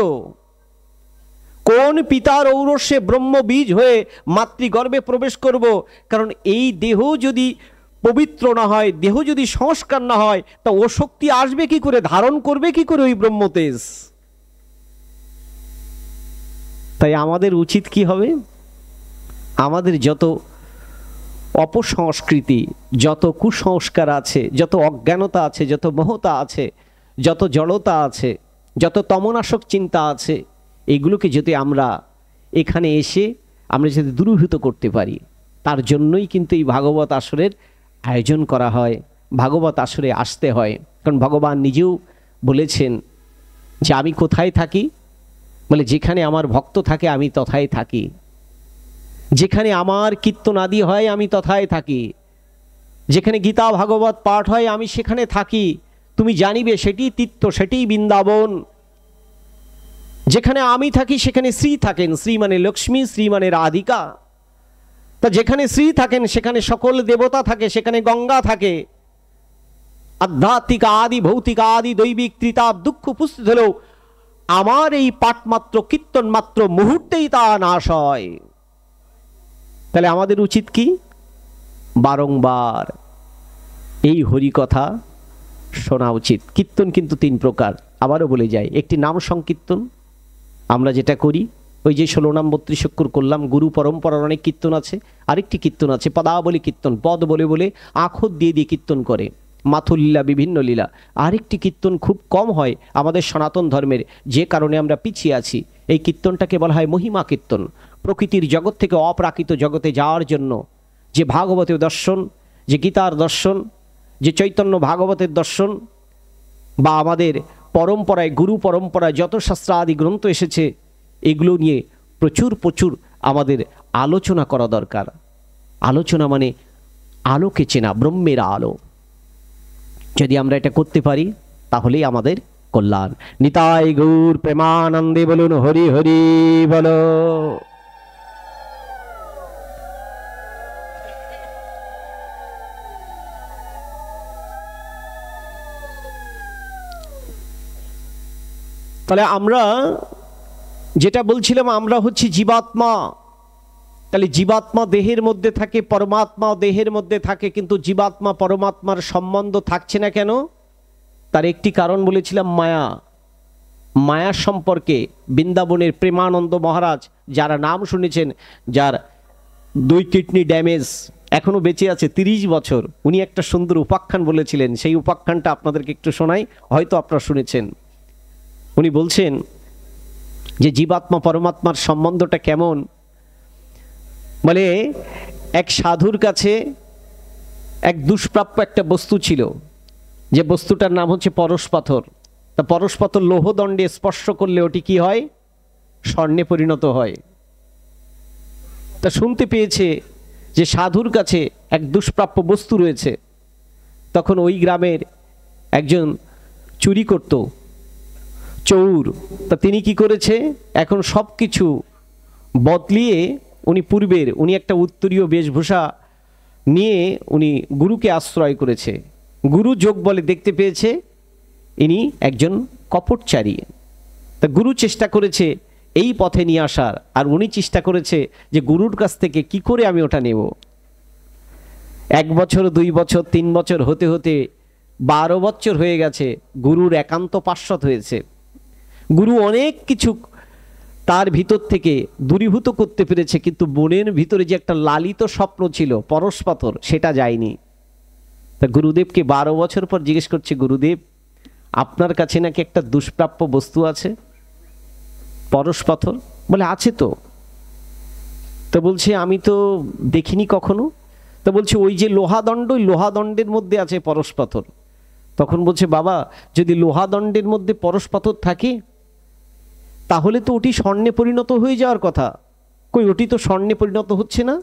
কোন পিতার ঔরসে ব্রহ্মবীজ হয়ে মাতৃগর্ভে প্রবেশ করব, কারণ এই দেহ যদি পবিত্র না হয়, দেহ যদি সংস্কার না হয়, তা ও শক্তি আসবে কি করে, ধারণ করবে কি করে ওই ব্রহ্মতেজ? তাই আমাদের উচিত কি হবে? আমাদের যত অপসংস্কৃতি, যত কুসংস্কার আছে, যত অজ্ঞানতা আছে, যত মোহতা আছে, যত জড়তা আছে, যত তমনাশক চিন্তা আছে, এগুলোকে যদি আমরা এখানে এসে আমরা যদি দূরীভূত করতে পারি, তার জন্যই কিন্তু এই ভাগবত আসরের আয়োজন করা হয়, ভাগবত আসরে আসতে হয়। কারণ ভগবান নিজেও বলেছেন যে আমি কোথায় থাকি, বলে যেখানে আমার ভক্ত থাকে আমি তথায় থাকি, যেখানে আমার কীর্তন আদি হয় আমি তথায় থাকি, যেখানে গীতা ভাগবত পাঠ হয় আমি সেখানে থাকি। তুমি জানিবে সেটি তীর্থ, সেটিই বৃন্দাবন। যেখানে আমি থাকি সেখানে শ্রী থাকেন, শ্রী মানে লক্ষ্মী, শ্রী মানে রাধিকা। তা যেখানে শ্রী থাকেন সেখানে সকল দেবতা থাকে, সেখানে গঙ্গা থাকে। আধ্যাত্মিক আদি ভৌতিক আদি দৈবিক ত্রিতাপ দুঃখ উপস্থিত হলেও আমার এই পাঠ মাত্র, কীর্তন মাত্র মুহূর্তেই তা নাশ হয়। তাহলে আমাদের উচিত কি? বারংবার এই হরি কথা শোনা উচিত। কীর্তন কিন্তু তিন প্রকার, আবারও বলে যাই। একটি নাম সংকীর্তন, আমরা যেটা করি ওই যে 16 নাম 32 অক্ষর করলাম, গুরু পরম্পরার অনেক কীর্তন আছে। আরেকটি কীর্তন আছে পদাবলী কীর্তন, পদ বলে বলে আখর দিয়ে দিয়ে কীর্তন করে, মাথুলীলা, বিভিন্ন লীলা। আরেকটি কীর্তন খুব কম হয় আমাদের সনাতন ধর্মের, যে কারণে আমরা পিছিয়ে আছি। এই কীর্তনটাকে বলা হয় মহিমা কীর্তন। প্রকৃতির জগৎ থেকে অপ্রাকৃত জগতে যাওয়ার জন্য যে ভাগবতীয় দর্শন, যে গীতার দর্শন, যে চৈতন্য ভাগবতের দর্শন, বা আমাদের পরম্পরায় গুরু পরম্পরায় যত শাস্ত্রাদি গ্রন্থ এসেছে, এগুলো নিয়ে প্রচুর প্রচুর আমাদের আলোচনা করা দরকার। আলোচনা মানে আলোকে চেনা, ব্রহ্মের আলো। যদি আমরা এটা করতে পারি তাহলেই আমাদের কল্যাণ। নিতাই গৌর প্রেমানন্দে বলুন হরি হরি বলো। তাহলে আমরা যেটা বলছিলাম, আমরা হচ্ছে জীবাত্মা। তাহলে জীবাত্মা দেহের মধ্যে থাকে, পরমাত্মা দেহের মধ্যে থাকে, কিন্তু জীবাত্মা পরমাত্মার সম্বন্ধ থাকছে না কেন? তার একটি কারণ বলেছিলাম, মায়া। মায়ার সম্পর্কে বৃন্দাবনের প্রেমানন্দ মহারাজ, যারা নাম শুনেছেন, যার 2 কিডনি ড্যামেজ, এখনো বেঁচে আছে 30 বছর, উনি একটা সুন্দর উপাখ্যান বলেছিলেন। সেই উপাখ্যানটা আপনাদেরকে একটু শোনাই, হয়তো আপনারা শুনেছেন। উনি বলছেন যে জীবাত্মা পরমাত্মার সম্বন্ধটা কেমন। বলে এক সাধুর কাছে এক দুষ্প্রাপ্য একটা বস্তু ছিল, যে বস্তুটার নাম হচ্ছে পরশ পাথর। তা পরশ পাথর লৌহদণ্ডে স্পর্শ করলে ওটি কি হয়? স্বর্ণে পরিণত হয়। তা শুনতে পেয়েছে যে সাধুর কাছে এক দুষ্প্রাপ্য বস্তু রয়েছে। তখন ওই গ্রামের একজন চুরি করত, চোর। তা তিনি কি করেছে, এখন সব কিছু বদলিয়ে উনি একটা উত্তরীয় বেশভূষা নিয়ে উনি গুরুকে আশ্রয় করেছে। গুরু যোগ বলে দেখতে পেয়েছে ইনি একজন কপটচারী। তা গুরু চেষ্টা করেছে এই পথে নিয়ে আসার, আর উনি চেষ্টা করেছে যে গুরুর কাছ থেকে কি করে আমি ওটা নেব। 1 বছর, 2 বছর, 3 বছর হতে হতে 12 বছর হয়ে গেছে। গুরুর একান্ত পার্শ্বদ হয়েছে। গুরু অনেক কিছু তার ভিতর থেকে দূরীভূত করতে পেরেছে, কিন্তু মনের ভিতরে যে একটা লালিত স্বপ্ন ছিল পরশ পাথর, সেটা যায়নি। তা গুরুদেবকে 12 বছর পর জিজ্ঞেস করছে, গুরুদেব আপনার কাছে নাকি একটা দুষ্প্রাপ্য বস্তু আছে, পরশ পাথর? বলে আছে তো। তো বলছে আমি তো দেখিনি কখনো। তো বলছে ওই যে লোহাদণ্ড, ওই লোহাদণ্ডের মধ্যে আছে পরশ পাথর। তখন বলছে, বাবা যদি লোহাদণ্ডের মধ্যে পরশ পাথর থাকে তাহলে তো ওটি স্বর্ণে পরিণত হয়ে যাওয়ার কথা, কই ওটি তো স্বর্ণে পরিণত হচ্ছে না।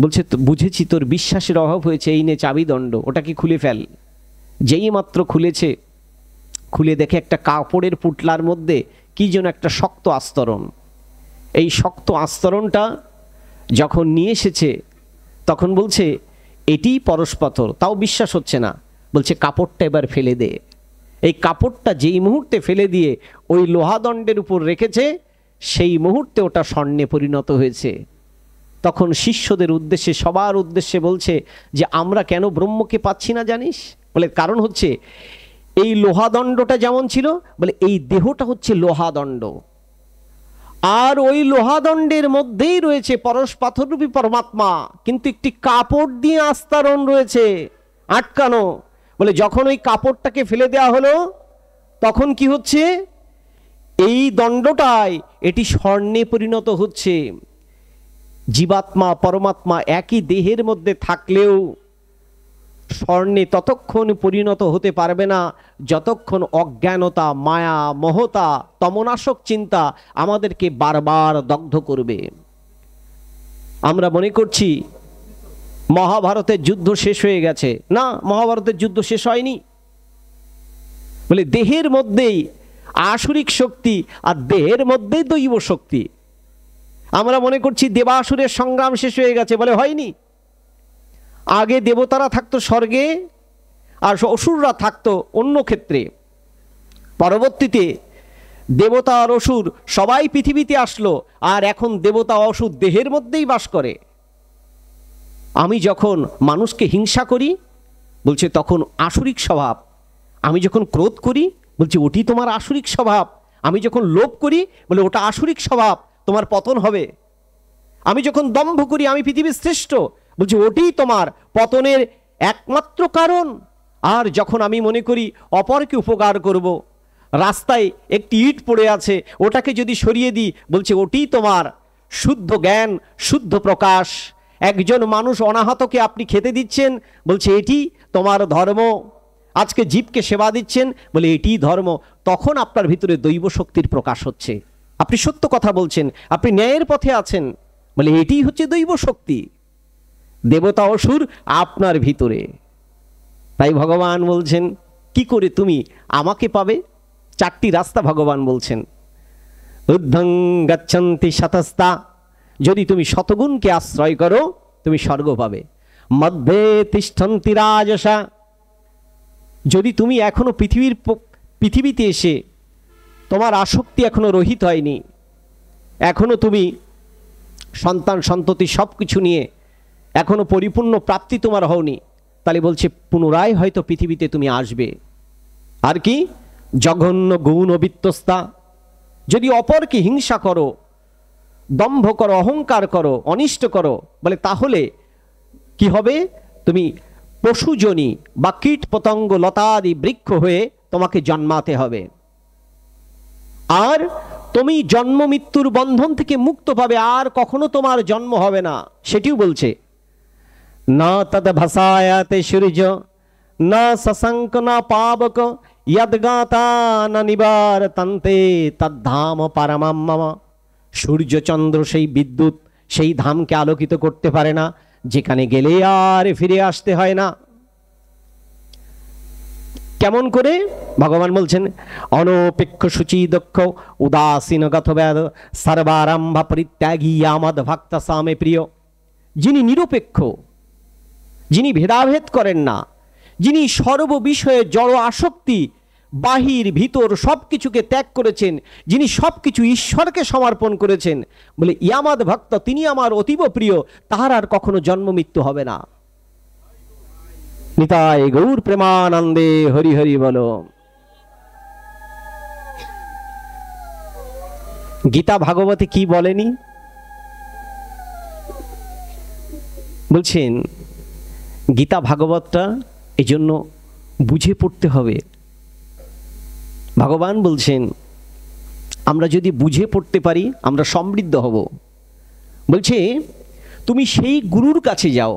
বলছে বুঝেছি, তোর বিশ্বাসের অভাব হয়েছে, এই নে চাবি দণ্ড, ওটাকে খুলে ফেল। যেই মাত্র খুলেছে, খুলে দেখে একটা কাপড়ের পুটলার মধ্যে কি যেন একটা শক্ত আস্তরণ। এই শক্ত আস্তরণটা যখন নিয়ে এসেছে তখন বলছে এটিই পরশ পাথর। তাও বিশ্বাস হচ্ছে না। বলছে কাপড়টা এবার ফেলে দে। এই কাপড়টা যেই মুহূর্তে ফেলে দিয়ে ওই লোহাদণ্ডের উপর রেখেছে, সেই মুহূর্তে ওটা স্বর্ণে পরিণত হয়েছে। তখন শিষ্যদের উদ্দেশ্যে, সবার উদ্দেশ্যে বলছে যে আমরা কেন ব্রহ্মকে পাচ্ছি না জানিস? বলে কারণ হচ্ছে এই লোহাদণ্ডটা যেমন ছিল, বলে এই দেহটা হচ্ছে লোহাদণ্ড, আর ওই লোহাদণ্ডের মধ্যেই রয়েছে পরশ পাথররূপী পরমাত্মা, কিন্তু একটি কাপড় দিয়ে আস্তরণ রয়েছে আটকানো। বলে যখন ওই কাপড়টাকে ফেলে দেওয়া হলো তখন কি হচ্ছে, এই দণ্ডটাই এটি স্বর্ণে পরিণত হচ্ছে। জীবাত্মা পরমাত্মা একই দেহের মধ্যে থাকলেও স্বর্ণে ততক্ষণ পরিণত হতে পারবে না যতক্ষণ অজ্ঞানতা, মায়া, মোহতা, তমনাশক চিন্তা আমাদেরকে বারবার দগ্ধ করবে। আমরা মনে করছি মহাভারতের যুদ্ধ শেষ হয়ে গেছে। না, মহাভারতের যুদ্ধ শেষ হয়নি। বলে দেহের মধ্যেই আসুরিক শক্তি আর দেহের মধ্যেই দৈব শক্তি। আমরা মনে করছি দেবাসুরের সংগ্রাম শেষ হয়ে গেছে, বলে হয়নি। আগে দেবতারা থাকতো স্বর্গে আর অসুররা থাকতো অন্য ক্ষেত্রে। পরবর্তীতে দেবতা আর অসুর সবাই পৃথিবীতে আসলো, আর এখন দেবতা অসুর দেহের মধ্যেই বাস করে। আমি যখন মানুষকে হিংসা করি বলছে তখন আসুরিক স্বভাব। আমি যখন ক্রোধ করি বলছে ওটি তোমার আসুরিক স্বভাব। আমি যখন লোভ করি বলে ওটা আসুরিক স্বভাব, তোমার পতন হবে। আমি যখন দম্ভ করি আমি পৃথিবীর শ্রেষ্ঠ, বলছে ওটি তোমার পতনের একমাত্র কারণ। আর যখন আমি মনে করি অপরকে উপকার করব, রাস্তায় একটি ইট পড়ে আছে ওটাকে যদি সরিয়ে দিই, বলছে ওটি তোমার শুদ্ধ জ্ঞান, শুদ্ধ প্রকাশ। একজন মানুষ অনাহতকে আপনি খেতে দিচ্ছেন, বলছে এটি তোমার ধর্ম। আজকে জীবকে সেবা দিচ্ছেন, বলে এটি ধর্ম। তখন আপনার ভিতরে দৈব শক্তির প্রকাশ হচ্ছে। আপনি সত্য কথা বলছেন, আপনি ন্যায়ের পথে আছেন, বলে এটি হচ্ছে দৈব শক্তি। দেবতা অসুর আপনার ভিতরে। তাই ভগবান বলছেন কি করে তুমি আমাকে পাবে? চারটি রাস্তা ভগবান বলছেন। ঊর্ধ্বং গচ্ছন্তি শতস্তা, যদি তুমি শতগুণকে আশ্রয় করো তুমি স্বর্গ পাবে। মধ্যে তিষ্ঠন্তি রাজসা, যদি তুমি এখনো পৃথিবীতে এসে তোমার আসক্তি এখনো রহিত হয়নি, এখনো তুমি সন্তান সন্ততি সব কিছু নিয়ে এখনো পরিপূর্ণ প্রাপ্তি তোমার হওনি, তাহলে বলছে পুনরায় হয়তো পৃথিবীতে তুমি আসবে। আর কি? জঘন্য গৌণ বিত্তস্তা, যদি অপরকে হিংসা করো, দম্ভ করো, অহংকার করো, অনিষ্ট করো, বলে তাহলে কি হবে? তুমি পশুজনী বা কীট পতঙ্গ লতাদি বৃক্ষ হয়ে তোমাকে জন্মাতে হবে। আর তুমি জন্ম মৃত্যুর বন্ধন থেকে মুক্ত পাবে, আর কখনো তোমার জন্ম হবে না। সেটিও বলছে না তদ ভাসায়াতে সূর্য না শশাঙ্ক না পাবক যদ্গাতা না নিবারতন্তে তদ্ধাম পরমম মম। সূর্য চন্দ্র সেই বিদ্যুৎ, সেই ধামকে আলোকিত করতে পারে না যেখানে গেলে আর ফিরে আসতে হয় না। কেমন করে? ভগবান বলছেন অনপেক্ষ শুচি দক্ষ উদাসীন গতবেদ সর্বারম্ভ পরিত্যাগী আমদ ভক্ত সামে প্রিয়। যিনি নিরপেক্ষ, যিনি ভেদাভেদ করেন না, যিনি সর্ববিষয়ে জড় আসক্তি বাহির ভিতর সব কিছুকে ত্যাগ করেছেন, যিনি সব কিছু ঈশ্বরকে সমর্পণ করেছেন, বলে ইয়ামাদ ভক্ত, তিনি আমার অতীব প্রিয়, তাহার আর কখনো জন্ম মৃত্যু হবে না। নিতাই গৌর প্রেমানন্দে হরি হরি বলো। গীতা ভাগবতে কি বলেনি? বলছেন গীতা ভাগবতটা এই জন্য বুঝে পড়তে হবে। ভগবান বলছেন আমরা যদি বুঝে পড়তে পারি আমরা সমৃদ্ধ হব। বলছে তুমি সেই গুরুর কাছে যাও,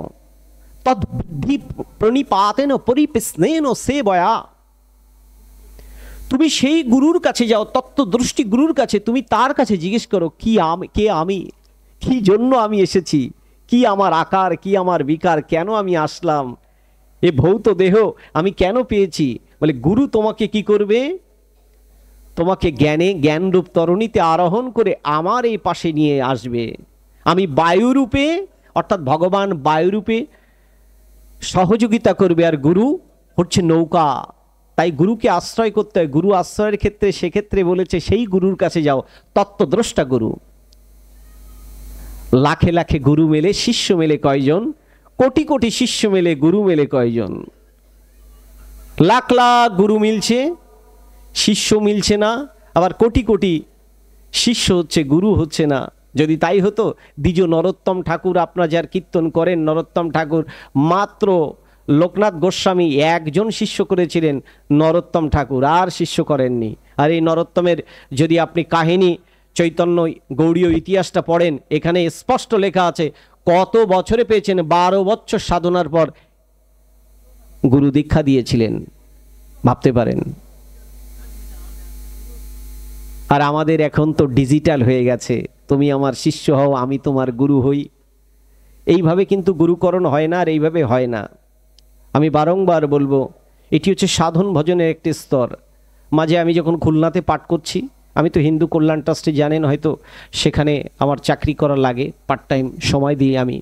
তদ্বুদ্ধি প্রণিপাতেন পরিপ্রশ্নেন সেবয়া। তুমি সেই গুরুর কাছে যাও, তত্ত্বদৃষ্টি গুরুর কাছে, তুমি তার কাছে জিজ্ঞেস করো কে আমি, কি জন্য আমি এসেছি, কি আমার আকার, কি আমার বিকার, কেন আমি আসলাম, এ ভৌত দেহ আমি কেন পেয়েছি। বলে গুরু তোমাকে কি করবে? তোমাকে জ্ঞানরূপ তরণীতে আরোহণ করে আমার এই পাশে নিয়ে আসবে। আমি বায়ুরূপে, অর্থাৎ ভগবান বায়ুরূপে সহযোগিতা করবে, আর গুরু হচ্ছে নৌকা। তাই গুরুকে আশ্রয় করতে হয়। গুরু আশ্রয়ের ক্ষেত্রে সেক্ষেত্রে বলেছে সেই গুরুর কাছে যাও, তত্ত্বদ্রষ্টা গুরু। লাখে লাখে গুরু মেলে শিষ্য মেলে কয়জন? কোটি কোটি শিষ্য মেলে গুরু মেলে কয়জন? লাখ লাখ গুরু মিলছে, শিষ্য মিলছে না, আবার কোটি কোটি শিষ্য হচ্ছে, গুরু হচ্ছে না। যদি তাই হতো, দ্বিজ নরোত্তম ঠাকুর, আপনারা যার কীর্তন করেন, নরোত্তম ঠাকুর মাত্র লোকনাথ গোস্বামী একজন শিষ্য করেছিলেন, নরোত্তম ঠাকুর, আর শিষ্য করেননি। আর এই নরোত্তমের যদি আপনি কাহিনী চৈতন্য গৌড়ীয় ইতিহাসটা পড়েন, এখানে স্পষ্ট লেখা আছে কত বছরে পেয়েছেন। 12 বছর সাধনার পর গুরু দীক্ষা দিয়েছিলেন, ভাবতে পারেন। আর আমাদের এখন তো ডিজিটাল হয়ে গেছে, তুমি আমার শিষ্য হও আমি তোমার গুরু হই। এইভাবে কিন্তু গুরুকরণ হয় না, আর এইভাবে হয় না। আমি বারংবার বলবো এটি হচ্ছে সাধন ভজনের একটি স্তর। মাঝে আমি যখন খুলনাতে পাঠ করছি, আমি তো হিন্দু কল্যাণ ট্রাস্টে জানেন হয়তো, সেখানে আমার চাকরি করা লাগে, পার্ট টাইম সময় দিয়ে আমি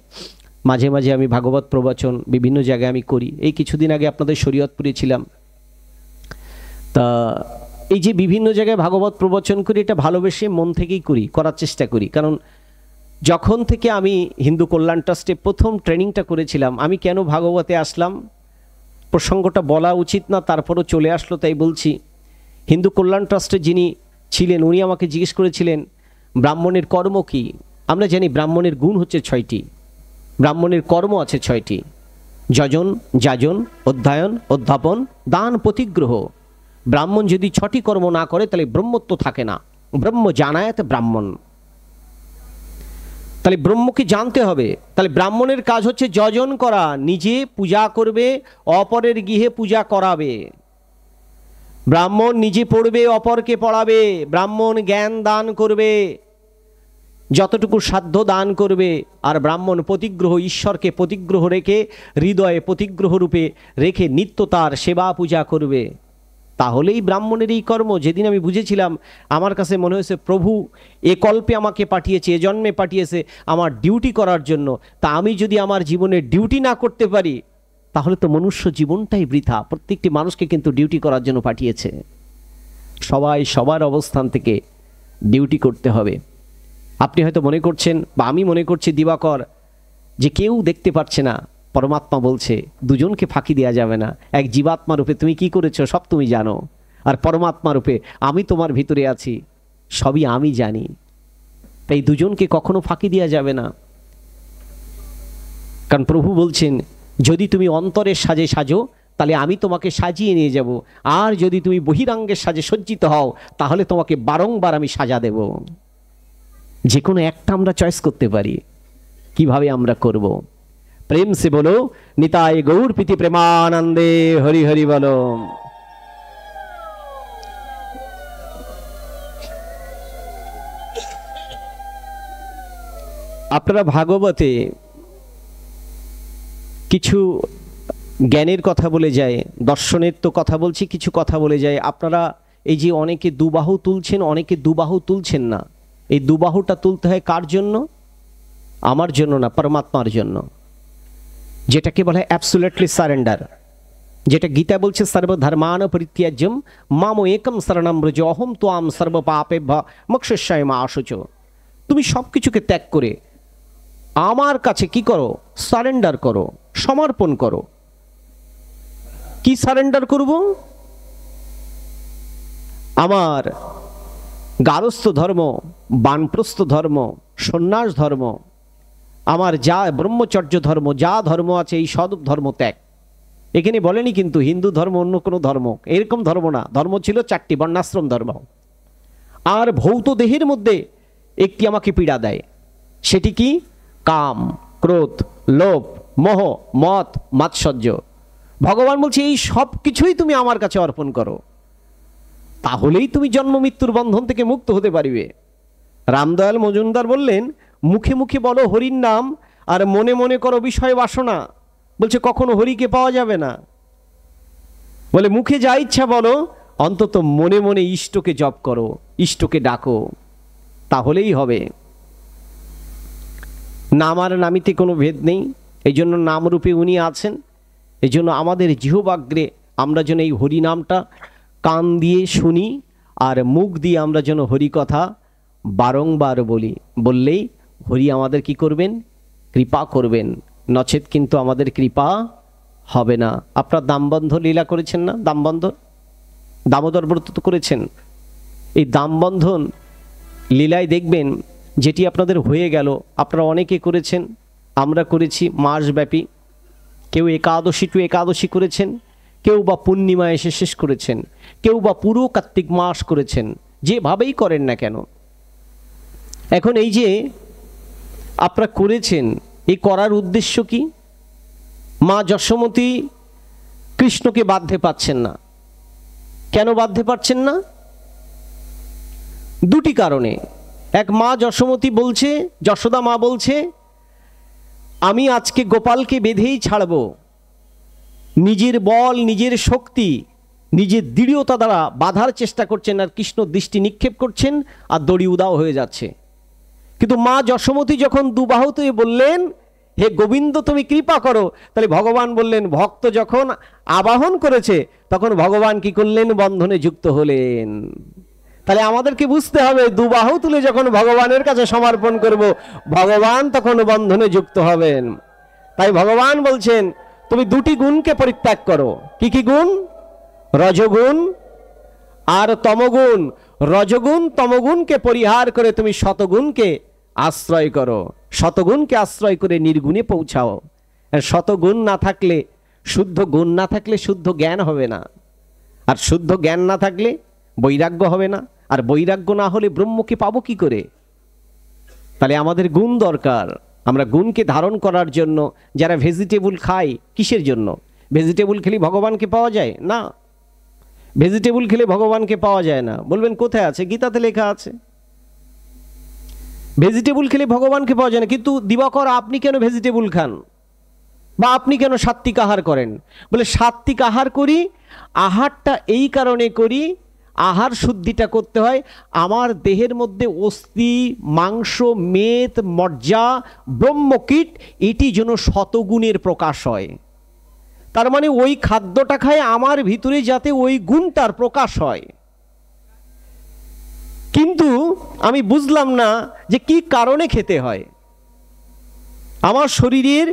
মাঝে মাঝে আমি ভাগবত প্রবচন বিভিন্ন জায়গায় আমি করি। এই কিছুদিন আগে আপনাদের শরীয়তপুরে ছিলাম। তা এই যে বিভিন্ন জায়গায় ভাগবত প্রবচন করি, এটা ভালোবেসে মন থেকেই করি, করার চেষ্টা করি। কারণ যখন থেকে আমি হিন্দু কল্যাণ ট্রাস্টে প্রথম ট্রেনিংটা করেছিলাম, আমি কেন ভাগবতে আসলাম প্রসঙ্গটা বলা উচিত না, তারপরও চলে আসলো তাই বলছি। হিন্দু কল্যাণ ট্রাস্টে যিনি ছিলেন উনি আমাকে জিজ্ঞেস করেছিলেন ব্রাহ্মণের কর্ম কি। আমরা জানি ব্রাহ্মণের গুণ হচ্ছে 6টি, ব্রাহ্মণের কর্ম আছে 6টি: যজন, যাজন, অধ্যয়ন, অধ্যাপন, দান, প্রতিগ্রহ। ব্রাহ্মণ যদি 6টি কর্ম না করে তাহলে ব্রহ্মত্ব থাকে না। ব্রহ্ম জানায়াত ব্রাহ্মণ। তাহলে ব্রহ্মকে জানতে হবে। তাহলে ব্রাহ্মণের কাজ হচ্ছে যজন করা, নিজে পূজা করবে, অপরের গৃহে পূজা করাবে। ব্রাহ্মণ নিজে পড়বে, অপরকে পড়াবে। ব্রাহ্মণ জ্ঞান দান করবে, যতটুকু সাধ্য দান করবে। আর ব্রাহ্মণ প্রতিগ্রহ, ঈশ্বরকে প্রতিগ্রহ রেখে, হৃদয়ে প্রতিগ্রহ রূপে রেখে নিত্য তার সেবা পূজা করবে। তাহলেই ব্রাহ্মণের এই কর্ম। যেদিন আমি বুঝেছিলাম, আমার কাছে মনে হয়েছে প্রভু এ কল্পে আমাকে পাঠিয়েছে, এ জন্মে পাঠিয়েছে আমার ডিউটি করার জন্য। তা আমি যদি আমার জীবনে ডিউটি না করতে পারি, তাহলে তো মনুষ্য জীবনটাই বৃথা। প্রত্যেকটি মানুষকে কিন্তু ডিউটি করার জন্য পাঠিয়েছে। সবাই সবার অবস্থান থেকে ডিউটি করতে হবে। আপনি হয়তো মনে করছেন, বা আমি মনে করছি দিবাকর, যে কেউ দেখতে পাচ্ছে না। পরমাত্মা বলছে দুজনকে ফাঁকি দেওয়া যাবে না। এক জীবাত্মা রূপে তুমি কি করেছো সব তুমি জানো, আর পরমাত্মা রূপে আমি তোমার ভিতরে আছি, সবই আমি জানি। তাই দুজনকে কখনো ফাঁকি দেওয়া যাবে না। কারণ প্রভু বলছেন, যদি তুমি অন্তরের সাজে সাজো, তাহলে আমি তোমাকে সাজিয়ে নিয়ে যাব। আর যদি তুমি বহিরাঙ্গের সাজে সজ্জিত হও, তাহলে তোমাকে বারংবার আমি সাজা দেব। যে কোনো একটা আমরা চয়েস করতে পারি, কিভাবে আমরা করব। প্রেম সে বলো নিতাই গৌর প্রীতি প্রেমানন্দে হরি হরি বলো। আপনারা ভাগবতে কিছু জ্ঞানের কথা বলে যায়, দর্শনের তো কথা বলছি, কিছু কথা বলে যায়। আপনারা এই যে অনেকে দুবাহু তুলছেন, অনেকে দুবাহু তুলছেন না। এই দুবাহুটা তুলতে হয় কার জন্য? আমার জন্য না, পরমাত্মার জন্য। যেটাকে বলা হয় অ্যাবসোলিউটলি সারেন্ডার। যেটা গীতা বলছে, সর্বধর্মান পরিত্যাজ্যম মাম একম শরণম ব্রজ অহম ত্বাম সর্ব পাপেভ্যো মোক্ষয়িষ্যামি মা শুচো। তুমি সব কিছুকে ত্যাগ করে আমার কাছে কি করো? সারেন্ডার করো, সমর্পণ করো। কি সারেন্ডার করব? আমার গারস্থ ধর্ম, বানপ্রস্থ ধর্ম, সন্ন্যাস ধর্ম, আমার যা ব্রহ্মচর্য ধর্ম, যা ধর্ম আছে, এই সব ধর্ম ত্যাগ। এখানে বলেনি কিন্তু হিন্দু ধর্ম অন্য কোনো ধর্ম, এরকম ধর্ম না। ধর্ম ছিল চারটি, বর্ণাশ্রম ধর্ম। আর ভৌত দেহের মধ্যে একটি আমাকে পীড়া দেয়, সেটি কি? কাম, ক্রোধ, লোভ, মোহ, মদ, মাৎসর্য। ভগবান বলছে এই সব কিছুই তুমি আমার কাছে অর্পণ করো, তাহলেই তুমি জন্ম মৃত্যুর বন্ধন থেকে মুক্ত হতে পারবে। রামদয়াল মজুমদার বললেন, মুখে মুখে বলো হরির নাম, আর মনে মনে করো বিষয় বাসনা। বলছে কখনো হরিকে পাওয়া যাবে না। বলে মুখে যা ইচ্ছা বলো, অন্তত মনে মনে ইষ্টকে জপ করো, ইষ্টকে ডাকো, তাহলেই হবে। নাম আর নামিতে কোনো ভেদ নেই, এই জন্য নামরূপে উনি আছেন। এই জন্য আমাদের জিহ্বাগ্রে আমরা যেন এই হরি নামটা কান দিয়ে শুনি, আর মুখ দিয়ে আমরা যেন হরি কথা বারংবার বলি। বললেই হরি আমাদের কি করবেন? কৃপা করবেন, নচেত কিন্তু আমাদের কৃপা হবে না। আপনার দামবন্ধ লীলা করেছেন না? দামবন্ধন, দামোদর ব্রত তো করেছেন। এই দামবন্ধন লীলায় দেখবেন, যেটি আপনাদের হয়ে গেল, আপনারা অনেকে করেছেন, আমরা করেছি মাসব্যাপী। কেউ একাদশী টু একাদশী করেছেন, কেউ বা পূর্ণিমা এসে শেষ করেছেন, কেউ বা পুরো কার্তিক মাস করেছেন। যেভাবেই করেন না কেন, এখন এই যে আপনারা করেছেন, এই করার উদ্দেশ্য কি? মা যশোমতী কৃষ্ণকে বাঁধতে পারছেন না। কেন বাঁধতে পারছেন না? দুটি কারণে। এক, মা যশোমতী বলছে, যশোদা মা বলছে, আমি আজকে গোপালকে বেঁধেই ছাড়ব। নিজের বল, নিজের শক্তি, নিজের দৃঢ়তা দ্বারা বাধার চেষ্টা করছেন, আর কৃষ্ণ দৃষ্টি নিক্ষেপ করছেন, আর দড়ি উদাও হয়ে যাচ্ছে। কিন্তু মা যশোমতী যখন দুবাহুত হয়ে বললেন, হে গোবিন্দ তুমি কৃপা করো, তাহলে ভগবান বললেন, ভক্ত যখন আবাহন করেছে, তখন ভগবান কি করলেন? বন্ধনে যুক্ত হলেন। তাহলে আমাদেরকে বুঝতে হবে, দুবাহু তুলে যখন ভগবানের কাছে সমর্পণ করব, ভগবান তখন বন্ধনে যুক্ত হবেন। তাই ভগবান বলছেন, তুমি দুটি গুণকে পরিত্যাগ করো। কি কি গুণ? রজগুণ আর তমগুণ। রজগুণ তমগুণকে পরিহার করে তুমি শতগুণকে আশ্রয় করো। শতগুণকে আশ্রয় করে নির্গুণে পৌঁছাও। শতগুণ না থাকলে, শুদ্ধ গুণ না থাকলে শুদ্ধ জ্ঞান হবে না, আর শুদ্ধ জ্ঞান না থাকলে বৈরাগ্য হবে না, আর বৈরাগ্য না হলে ব্রহ্মকে পাবো কি করে? তাহলে আমাদের গুণ দরকার। আমরা গুণকে ধারণ করার জন্য যারা ভেজিটেবল খাই, কিসের জন্য? ভেজিটেবল খেলে ভগবানকে পাওয়া যায় না। ভেজিটেবল খেলে ভগবানকে পাওয়া যায় না। বলবেন কোথায় আছে? গীতাতে লেখা আছে ভেজিটেবল খেলে ভগবানকে পাওয়া যায় না। কিন্তু দিবাকর, আপনি কেন ভেজিটেবল খান বা আপনি কেন সাত্ত্বিক আহার করেন? বলে সাত্ত্বিক আহার করি, আহারটা এই কারণে করি, আহার শুদ্ধিটা করতে হয় আমার দেহের মধ্যে অস্থি, মাংস, মেদ, মজ্জা, ব্রহ্মকীট এটি যেন শতগুণের প্রকাশ হয়। তার মানে ওই খাদ্যটা খায় আমার ভিতরে যাতে ওই গুণটার প্রকাশ হয়। কিন্তু আমি বুঝলাম না যে কি কারণে খেতে হয়। আমার শরীরের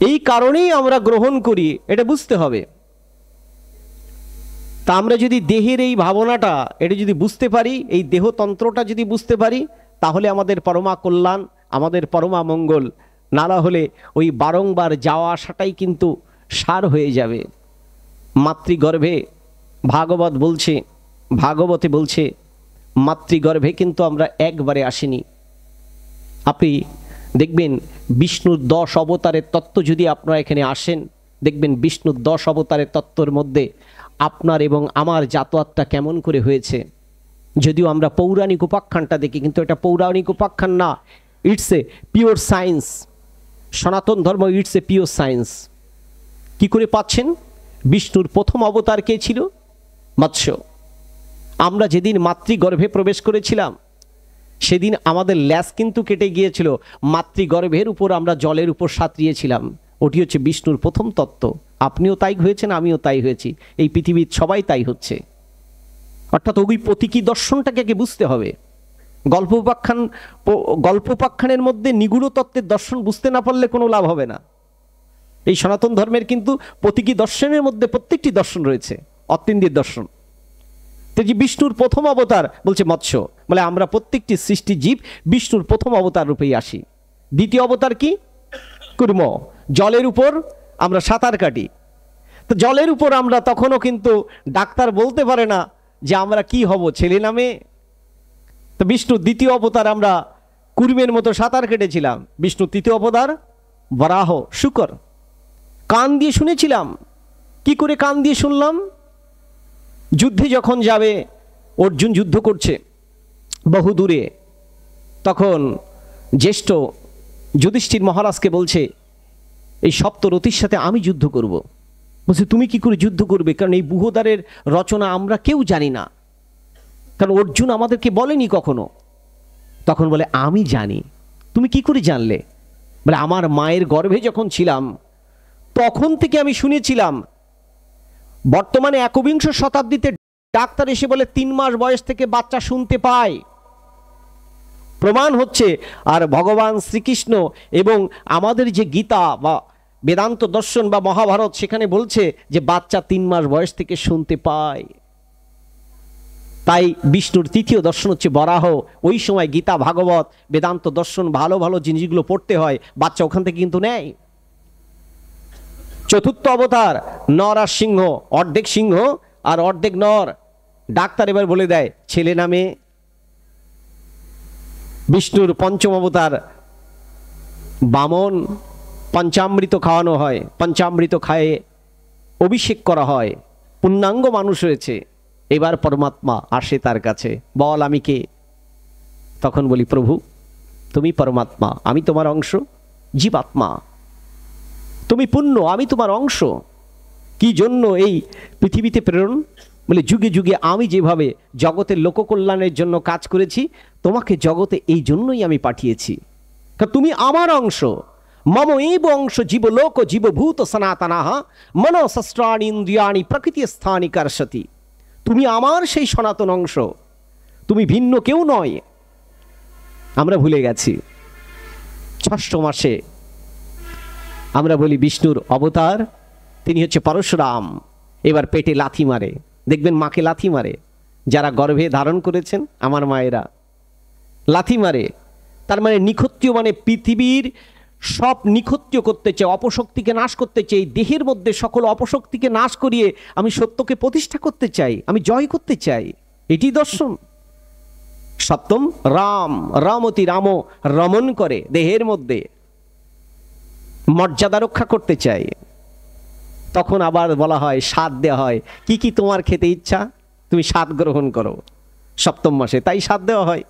এই কারণেই আমরা গ্রহণ করি, এটা বুঝতে হবে। তা আমরা যদি দেহের এই ভাবনাটা এটা যদি বুঝতে পারি, এই দেহতন্ত্রটা যদি বুঝতে পারি, তাহলে আমাদের পরমা কল্যাণ, আমাদের পরমা মঙ্গল। না হলে ওই বারংবার যাওয়া আসাটাই কিন্তু সার হয়ে যাবে। মাতৃগর্ভে ভাগবত বলছে, ভাগবতে বলছে মাতৃগর্ভে কিন্তু আমরা একবারে আসিনি। আপনি দেখবেন বিষ্ণুর 10 অবতারের তত্ত্ব যদি আপনারা এখানে আসেন, দেখবেন বিষ্ণুর 10 অবতারের তত্ত্বর মধ্যে আপনার এবং আমার জাতওয়াতটা কেমন করে হয়েছে। যদিও আমরা পৌরাণিক উপাখ্যানটা দেখি, কিন্তু এটা পৌরাণিক উপাখ্যান না, ইটস এ পিওর সায়েন্স। সনাতন ধর্ম ইটস এ পিওর সায়েন্স। কি করে পাচ্ছেন? বিষ্ণুর প্রথম অবতার কে ছিল? মৎস্য। আমরা যেদিন মাতৃগর্ভে প্রবেশ করেছিলাম সেদিন আমাদের ল্যাস কিন্তু কেটে গিয়েছিল। মাতৃগর্ভের উপর আমরা জলের উপর সাঁতরিয়েছিলাম। ওটি হচ্ছে বিষ্ণুর প্রথম তত্ত্ব। আপনিও তাই হয়েছেন, আমিও তাই হয়েছি, এই পৃথিবীর সবাই তাই হচ্ছে। অর্থাৎ ওই প্রতীকী দর্শনটাকে বুঝতে হবে। গল্পোপাখ্যানের মধ্যে নিগূঢ় তত্ত্বের দর্শন বুঝতে না পারলে কোনো লাভ হবে না। এই সনাতন ধর্মের কিন্তু প্রতীকী দর্শনের মধ্যে প্রত্যেকটি দর্শন রয়েছে, অতীন্দ্রিয় দর্শন। তো যে বিষ্ণুর প্রথম অবতার বলছে মৎস্য, বলে আমরা প্রত্যেকটি সৃষ্টি জীব বিষ্ণুর প্রথম অবতার রূপেই আসি। দ্বিতীয় অবতার কি? কুর্ম। জলের উপর আমরা সাঁতার কাটি। তো জলের উপর আমরা তখনও কিন্তু ডাক্তার বলতে পারে না যে আমরা কি হব, ছেলে না মেয়ে। তো বিষ্ণুর দ্বিতীয় অবতার আমরা কুর্মের মতো সাঁতার কেটেছিলাম। বিষ্ণুর তৃতীয় অবতার বরাহ, শুকর। কান দিয়ে শুনেছিলাম। কি করে কান দিয়ে শুনলাম? যুদ্ধে যখন যাবে, অর্জুন যুদ্ধ করছে বহু দূরে, তখন জ্যেষ্ঠ যুধিষ্ঠির মহারাজকে বলছে এই সপ্তরথীর সাথে আমি যুদ্ধ করব। বলছে তুমি কি করে যুদ্ধ করবে? কারণ এই বুহদ্বারের রচনা আমরা কেউ জানি না, কারণ অর্জুন আমাদেরকে বলেনি কখনো। তখন বলে আমি জানি। তুমি কি করে জানলে? বলে আমার মায়ের গর্ভে যখন ছিলাম তখন থেকে আমি শুনেছিলাম। বর্তমানে 21 শতাব্দীতে ডাক্তার এসে বলে 3 মাস বয়স থেকে বাচ্চা শুনতে পায়, প্রমাণ হচ্ছে। আর ভগবান শ্রীকৃষ্ণ এবং আমাদের যে গীতা বা বেদান্ত দর্শন বা মহাভারত, সেখানে বলছে যে বাচ্চা 3 মাস বয়স থেকে শুনতে পায়। তাই বিষ্ণুর তৃতীয় দর্শন হচ্ছে বরাহ। ওই সময় গীতা, ভাগবত, বেদান্ত দর্শন ভালো ভালো জিনিসগুলো পড়তে হয়, বাচ্চা ওখান থেকে কিন্তু নেয়। চতুর্থ অবতার নর আর সিংহ, অর্ধেক সিংহ আর অর্ধেক নর। ডাক্তার এবার বলে দেয় ছেলে না মেয়ে। বিষ্ণুর পঞ্চম অবতার বামন, পঞ্চামৃত খাওয়ানো হয়, পঞ্চামৃত খায়ে অভিষেক করা হয়, পূর্ণাঙ্গ মানুষ হয়েছে। এবার পরমাত্মা আসে তার কাছে, বল আমি কে? তখন বলি প্রভু তুমি পরমাত্মা, আমি তোমার অংশ, জীবাত্মা। তুমি পুণ্য, আমি তোমার অংশ। কি জন্য এই পৃথিবীতে প্রেরণ? বলে যুগে যুগে আমি যেভাবে জগতের লোককল্যাণের জন্য কাজ করেছি, তোমাকে জগতে এই জন্যই আমি পাঠিয়েছি। কারণ তুমি আমার অংশ। মম এব অংশ জীবলোক জীবভূত সনাতনাহ মনঃশস্ত্রাণি ইন্দ্রিয়াণি প্রকৃতি স্থানি কার্ষতি। তুমি আমার সেই সনাতন অংশ, তুমি ভিন্ন কেউ নয়। আমরা ভুলে গেছি। ষষ্ঠ মাসে আমরা বলি বিষ্ণুর অবতার, তিনি হচ্ছে পরশুরাম। এবার পেটে লাথি মারে, দেখবেন মাকে লাথি মারে, যারা গর্ভে ধারণ করেছেন আমার মায়েরা লাথি মারে। তার মানে নিখত্য, মানে পৃথিবীর সব নিখত্য করতে চাই, অপশক্তিকে নাশ করতে চাই। দেহের মধ্যে সকল অপশক্তিকে নাশ করিয়ে আমি সত্যকে প্রতিষ্ঠা করতে চাই, আমি জয় করতে চাই। এটি দর্শন। সপ্তম রাম, রমতি রাম, রমণ করে দেহের মধ্যে মর্যাদা রক্ষা করতে চায়। তখন আবার বলা হয়, স্বাদ দেওয়া হয়, কি কি তোমার খেতে ইচ্ছা তুমি স্বাদ গ্রহণ করো। সপ্তম মাসে তাই স্বাদ দেওয়া হয়।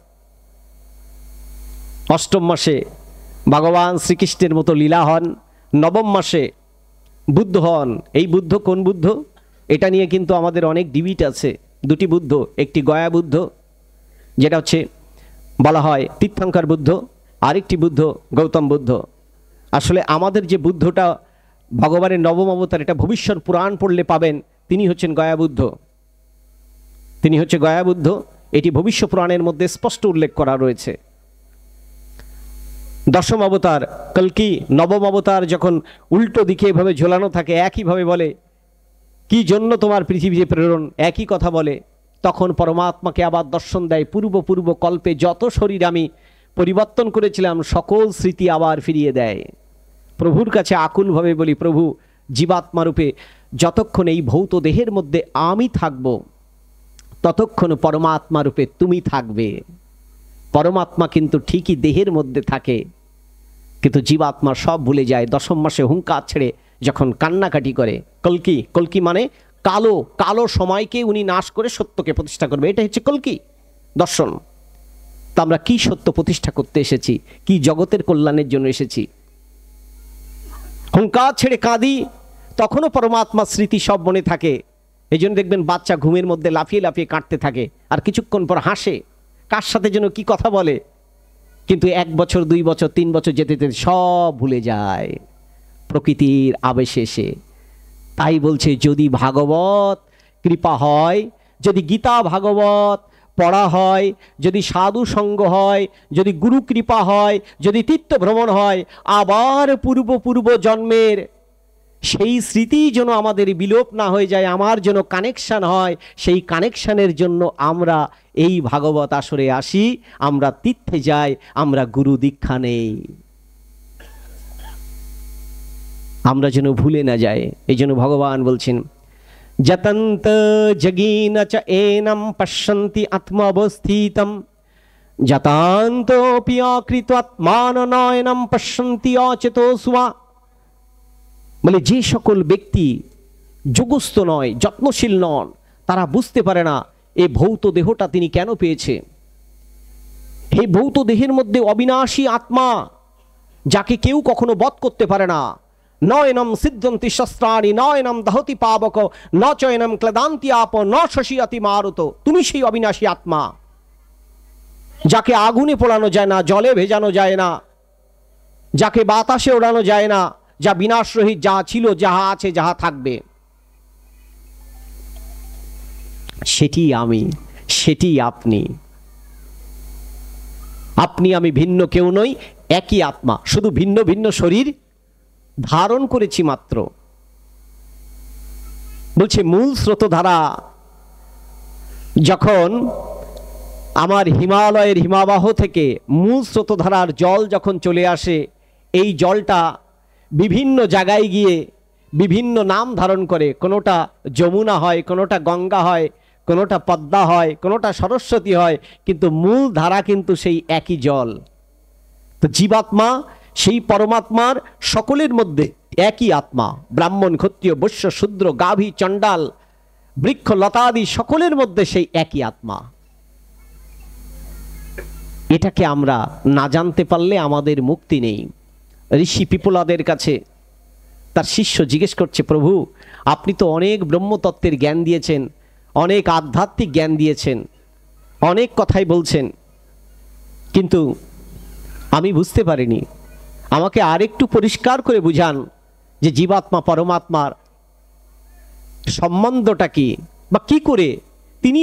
অষ্টম মাসে ভগবান শ্রীকৃষ্ণের মতো লীলা হন। নবম মাসে বুদ্ধ হন। এই বুদ্ধ কোন বুদ্ধ, এটা নিয়ে কিন্তু আমাদের অনেক ডিবেট আছে। দুটি বুদ্ধ, একটি গয়া বুদ্ধ যেটা হচ্ছে বলা হয় তীর্থঙ্কর বুদ্ধ, আরেকটি বুদ্ধ গৌতম বুদ্ধ। আসলে আমাদের যে বুদ্ধটা ভগবানের নবম অবতার, এটা ভবিষ্যৎ পুরাণ পড়লে পাবেন, তিনি হচ্ছেন গয়া বুদ্ধ। তিনি হচ্ছে গয়া বুদ্ধ। এটি ভবিষ্য পুরাণের মধ্যে স্পষ্ট উল্লেখ করা রয়েছে। দশম অবতার কল্কি, নবম অবতার যখন উল্টো দিকে এভাবে ঝোলানো থাকে, একইভাবে বলে কি জন্য তোমার পৃথিবীতে প্রেরণ, একই কথা বলে। তখন পরমাত্মাকে আবার দর্শন দেয়। পূর্ব পূর্ব কল্পে যত শরীর আমি পরিবর্তন করেছিলাম সকল স্মৃতি আবার ফিরিয়ে দেয়। প্রভুর কাছে আকুলভাবে বলি, প্রভু জীবাত্মা রূপে যতক্ষণ এই ভৌত দেহের মধ্যে আমি থাকব, ততক্ষণ পরমাত্মা রূপে তুমি থাকবে। পরমাত্মা কিন্তু ঠিকই দেহের মধ্যে থাকে, কিন্তু জীবাত্মা সব ভুলে যায়। দশম মাসে হুঙ্কার ছেড়ে যখন কান্নাকাটি করে, কল্কি, কল্কি মানে কালো, কালো সময়কে উনি নাশ করে সত্যকে প্রতিষ্ঠা করবে, এটা হচ্ছে কল্কি দর্শন। তা আমরা কি সত্য প্রতিষ্ঠা করতে এসেছি, কি জগতের কল্যাণের জন্য এসেছি? হুঙ্কার ছেড়ে কাঁদি, তখনও পরমাত্মা স্মৃতি সব মনে থাকে। এই জন্য দেখবেন বাচ্চা ঘুমের মধ্যে লাফিয়ে লাফিয়ে কাটতে থাকে, আর কিছুক্ষণ পর হাসে, কার সাথে যেন কি কথা বলে, কিন্তু 1 বছর 2 বছর 3 বছর যেতে যেতে সব ভুলে যায় প্রকৃতির আবেশে এসে। তাই বলছে যদি ভাগবত কৃপা হয়, যদি গীতা ভাগবত পড়া হয়, যদি সাধু সঙ্গ হয়, যদি গুরু কৃপা হয়, যদি তীর্থ ভ্রমণ হয়, আবার পূর্ব পূর্ব জন্মের সেই স্মৃতি যেন আমাদের বিলোপ না হয়ে যায়, আমার যেন কানেকশান হয়। সেই কানেকশানের জন্য আমরা এই ভাগবত আসরে আসি, আমরা তীর্থে যাই, আমরা গুরু দীক্ষা নেই, আমরা যেন ভুলে না যায়। এই জন্য ভগবান বলছেন, যতন্ত জগীন চ এনম পশ্যন্তি আত্মাবস্থিতম যতান্তোপি অকৃত আত্মান নয়নম পশ্যন্তি অচেতোস্বা। বলে যে সকল ব্যক্তি যোগস্থ নয়, যত্নশীল নন, তারা বুঝতে পারে না এই ভৌত দেহটা তিনি কেন পেয়েছে। এই ভৌত দেহের মধ্যে অবিনাশী আত্মা, যাকে কেউ কখনো বধ করতে পারে না। নয়নম সিদ্ধন্তি শস্ত্রাণি নয়নম দহতি পাবক ন চয়নম ক্লেদান্তি আপ ন শশিয়াতি মারুত। তুমি সেই অবিনাশী আত্মা, যাকে আগুনে পোড়ানো যায় না, জলে ভেজানো যায় না, যাকে বাতাসে ওড়ানো যায় না, যা বিনাশ রহিত, যা ছিল, যাহা আছে, যাহা থাকবে, সেটি আমি, সেটি আপনি। আপনি আমি ভিন্ন কেউ নই, একই আত্মা, শুধু ভিন্ন ভিন্ন শরীর ধারণ করেছি মাত্র। বলছে মূল স্রোতধারা যখন আমার হিমালয়ের হিমাবাহ থেকে মূল স্রোতধারার জল যখন চলে আসে, এই জলটা বিভিন্ন জায়গায় গিয়ে বিভিন্ন নাম ধারণ করে। কোনোটা যমুনা হয়, কোনোটা গঙ্গা হয়, কোনোটা পদ্মা হয়, কোনোটা সরস্বতী হয়, কিন্তু মূল ধারা কিন্তু সেই একই জল। তো জীবাত্মা সেই পরমাত্মার সকলের মধ্যে একই আত্মা। ব্রাহ্মণ, ক্ষত্রিয়, বৈশ্য, শূদ্র, গাভী, চণ্ডাল, বৃক্ষ, লতাদি সকলের মধ্যে সেই একই আত্মা। এটাকে আমরা না জানতে পারলে আমাদের মুক্তি নেই। ঋষি পিপলাদের কাছে তার শিষ্য জিজ্ঞেস করছে, প্রভু আপনি তো অনেক ব্রহ্মতত্ত্বের জ্ঞান দিয়েছেন, অনেক আধ্যাত্মিক জ্ঞান দিয়েছেন, অনেক কথাই বলছেন, কিন্তু আমি বুঝতে পারিনি। আমাকে আরেকটু পরিষ্কার করে বুঝান যে জীবাত্মা পরমাত্মার সম্বন্ধটা কি, বা কি করে তিনি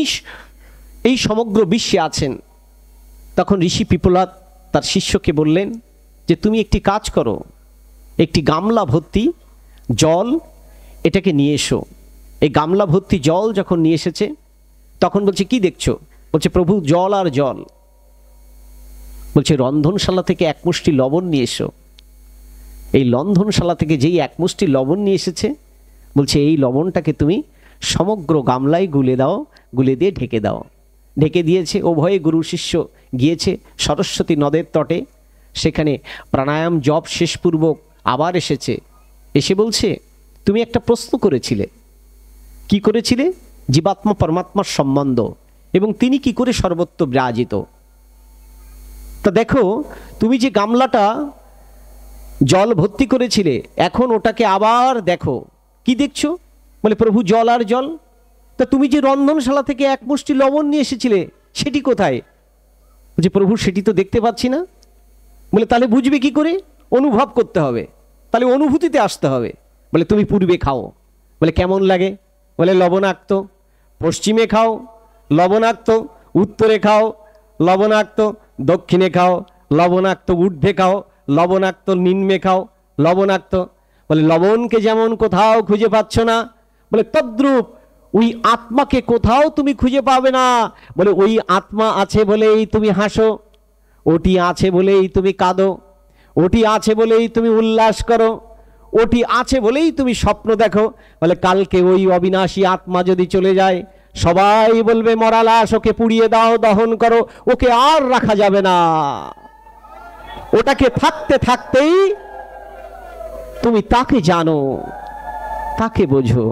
এই সমগ্র বিশ্বে আছেন। তখন ঋষি পিপলাদ তার শিষ্যকে বললেন যে তুমি একটি কাজ করো, একটি গামলা ভর্তি জল এটাকে নিয়ে এসো। এই গামলা ভর্তি জল যখন নিয়ে এসেছে, তখন বলছে কি দেখছো? বলছে প্রভু জল আর জল। বলছে রন্ধনশালা থেকে 1 মুষ্টি লবণ নিয়ে এসো। এই রন্ধনশালা থেকে যেই 1 মুষ্টি লবণ নিয়ে এসেছে, বলছে এই লবণটাকে তুমি সমগ্র গামলায় গুলে দাও, গুলে দিয়ে ঢেকে দাও। ঢেকে দিয়েছে। উভয়ে গুরু শিষ্য গিয়েছে সরস্বতী নদের তটে, সেখানে প্রাণায়াম জপ শেষপূর্বক আবার এসেছে। এসে বলছে, তুমি একটা প্রশ্ন করেছিলে। কি করেছিলে? জীবাত্মা পরমাত্মার সম্বন্ধ এবং তিনি কি করে সর্বত্র বিরাজিত। তা দেখো, তুমি যে গামলাটা জল ভর্তি করেছিলে, এখন ওটাকে আবার দেখো। কি দেখছো? বলে, প্রভু জল আর জল। তা তুমি যে রন্ধনশালা থেকে এক মুষ্টি লবণ নিয়ে এসেছিলে, সেটি কোথায়? বলছে, প্রভু সেটি তো দেখতে পাচ্ছি না। বলে, তাহলে বুঝবে কি করে? অনুভব করতে হবে, তাহলে অনুভূতিতে আসতে হবে। বলে, তুমি পূর্বে খাও। বলে, কেমন লাগে? বলে, লবণাক্ত। পশ্চিমে খাও লবণাক্ত, উত্তরে খাও লবণাক্ত, দক্ষিণে খাও লবণাক্ত, ঊর্ধ্বে খাও লবণাক্ত, নিম্নে খাও লবণাক্ত। বলে, লবণকে যেমন কোথাও খুঁজে পাচ্ছ না, বলে তদ্রূপ ওই আত্মাকে কোথাও তুমি খুঁজে পাবে না। বলে, ওই আত্মা আছে বলেই তুমি হাসো, ওটি আছে বলেই তুমি কাঁদো, ওটি আছে বলেই তুমি উল্লাস করো, ওটি আছে বলেই তুমি স্বপ্ন দেখো। বলে, কালকে ওই অবিনাশী আত্মা যদি চলে যায়, সবাই বলবে মরা লাশ, ওকে পুড়িয়ে দাও, দহন করো, ওকে আর রাখা যাবে না। ওটাকে থাকতে থাকতেই তুমি তাকে জানো, তাকে বোঝো।